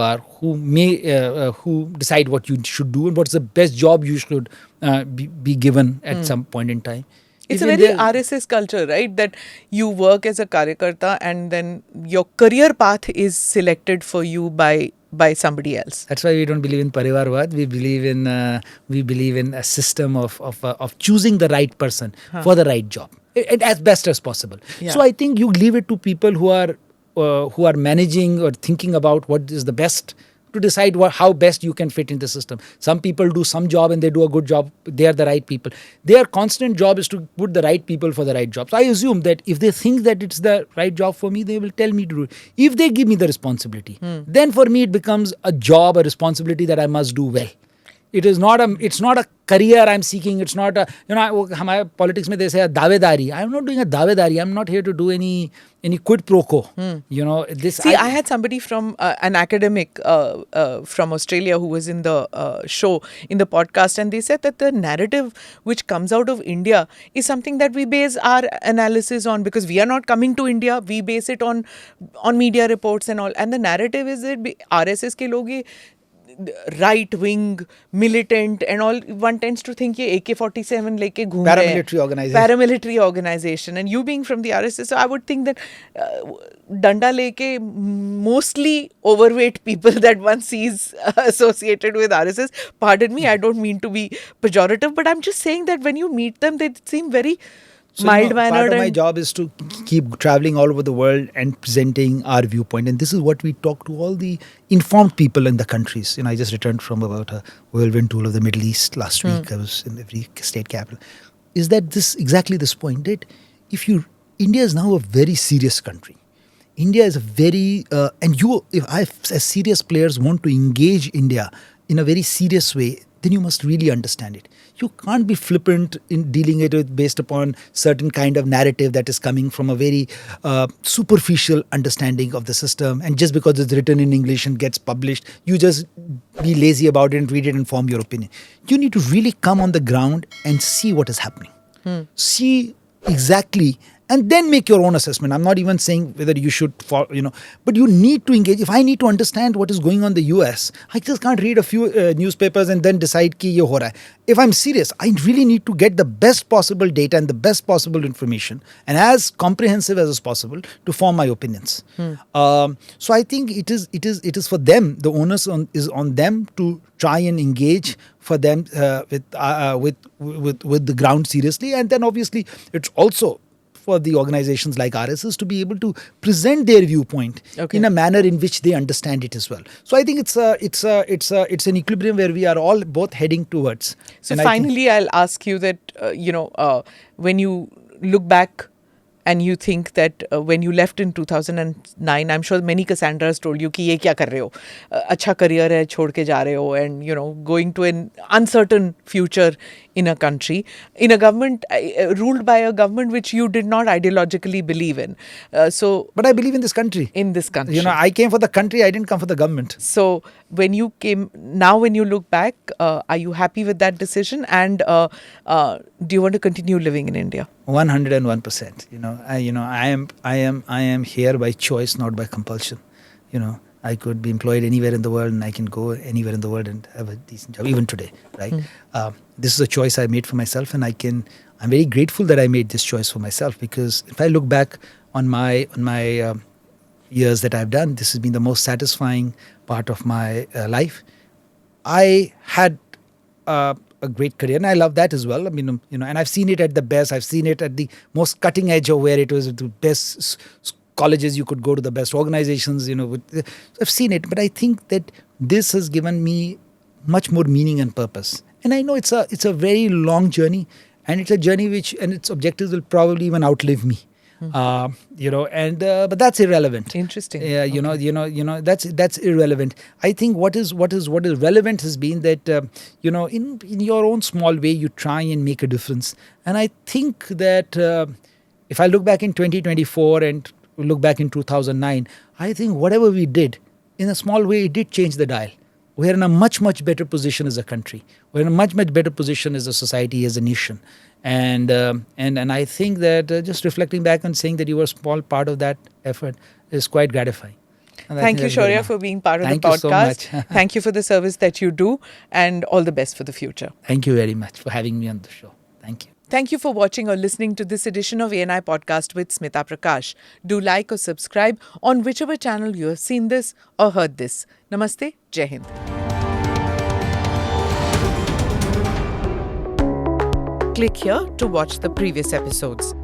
decide what you should do and what's the best job you should be given at some point in time. It's a very RSS culture, right? That you work as a Karyakarta and then your career path is selected for you by somebody else. That's why we don't believe in Parivarvad. We believe in a system of choosing the right person for the right job, as best as possible. Yeah. So I think you leave it to people who are managing or thinking about what is the best, to decide how best you can fit in the system. Some people do some job and they do a good job. They are the right people. Their constant job is to put the right people for the right job. So I assume that if they think that it's the right job for me, they will tell me to do it. If they give me the responsibility, then for me it becomes a job, a responsibility that I must do well. It is not a. It's not a career I'm seeking. It's not a. हमारे politics में they say a दावेदारी. I'm not doing a दावेदारी. I'm not here to do any quid pro quo. This. See, I had somebody from an academic from Australia who was in the show, in the podcast, and they said that the narrative which comes out of India is something that we base our analysis on, because we are not coming to India. We base it on media reports and all. And the narrative is that RSS के लोग ये right wing, militant and all, one tends to think ये AK-47 लेके घूम रहे हैं. Paramilitary organization. And you being from the RSS, so I would think that डंडा लेके mostly overweight people that one sees associated with RSS. Pardon me, I don't mean to be pejorative, but I'm just saying that when you meet them, they seem very mild-mannered. Part of my job is to keep traveling all over the world and presenting our viewpoint. And this is what we talk to all the informed people in the countries. I just returned from about a whirlwind tour of the Middle East last week. I was in every state capital. Is that exactly this point? That India is now a very serious country. India is a very, as serious players want to engage India in a very serious way, then you must really understand it. You can't be flippant in dealing it with based upon certain kind of narrative that is coming from a very superficial understanding of the system. And just because it's written in English and gets published, you just be lazy about it and read it and form your opinion. You need to really come on the ground and see what is happening. See exactly, and then make your own assessment. I'm not even saying whether you should follow, but you need to engage. If I need to understand what is going on in the US, I just can't read a few newspapers and then decide कि ये हो रहा है. If I'm serious, I really need to get the best possible data and the best possible information, and as comprehensive as possible, to form my opinions. So I think it is for them. The onus is on them to try and engage for them with the ground seriously, and then obviously it's also for the organizations like RSS to be able to present their viewpoint in a manner in which they understand it as well. So I think it's an equilibrium where we are all both heading towards. So finally, I'll ask you that when you look back and you think that when you left in 2009, I'm sure many Cassandras told you कि ये क्या कर रहे हो, अच्छा career है, छोड़ के जा रहे हो, and going to an uncertain future in a country, in a government ruled by a government which you did not ideologically believe in. But I believe in this country. In this country. I came for the country, I didn't come for the government. So when you look back, are you happy with that decision? And do you want to continue living in India? 101%. I am here by choice, not by compulsion. I could be employed anywhere in the world, and I can go anywhere in the world and have a decent job, even today, right? This is a choice I made for myself, and I'm very grateful that I made this choice for myself, because if I look back on my years that I've done, this has been the most satisfying part of my life. I had a great career, and I love that as well. And I've seen it at the best. I've seen it at the most cutting edge of where it was the best colleges you could go to, the best organizations, I've seen it. But I think that this has given me much more meaning and purpose. And I know it's a very long journey, and it's a journey and its objectives will probably even outlive me. But that's irrelevant. Interesting. Yeah, that's irrelevant. I think what is relevant has been that in your own small way you try and make a difference. And I think that if I look back in 2024 and look back in 2009, I think whatever we did in a small way, it did change the dial. We're in a much, much better position as a country. We're in a much, much better position as a society, as a nation. And I think that just reflecting back and saying that you were a small part of that effort is quite gratifying. Thank you, Shaurya, for being part of the podcast. Thank you so much. Thank you for the service that you do, and all the best for the future. Thank you very much for having me on the show. Thank you. Thank you for watching or listening to this edition of ANI Podcast with Smita Prakash. Do like or subscribe on whichever channel you have seen this or heard this. Namaste. Jai Hind. Click here to watch the previous episodes.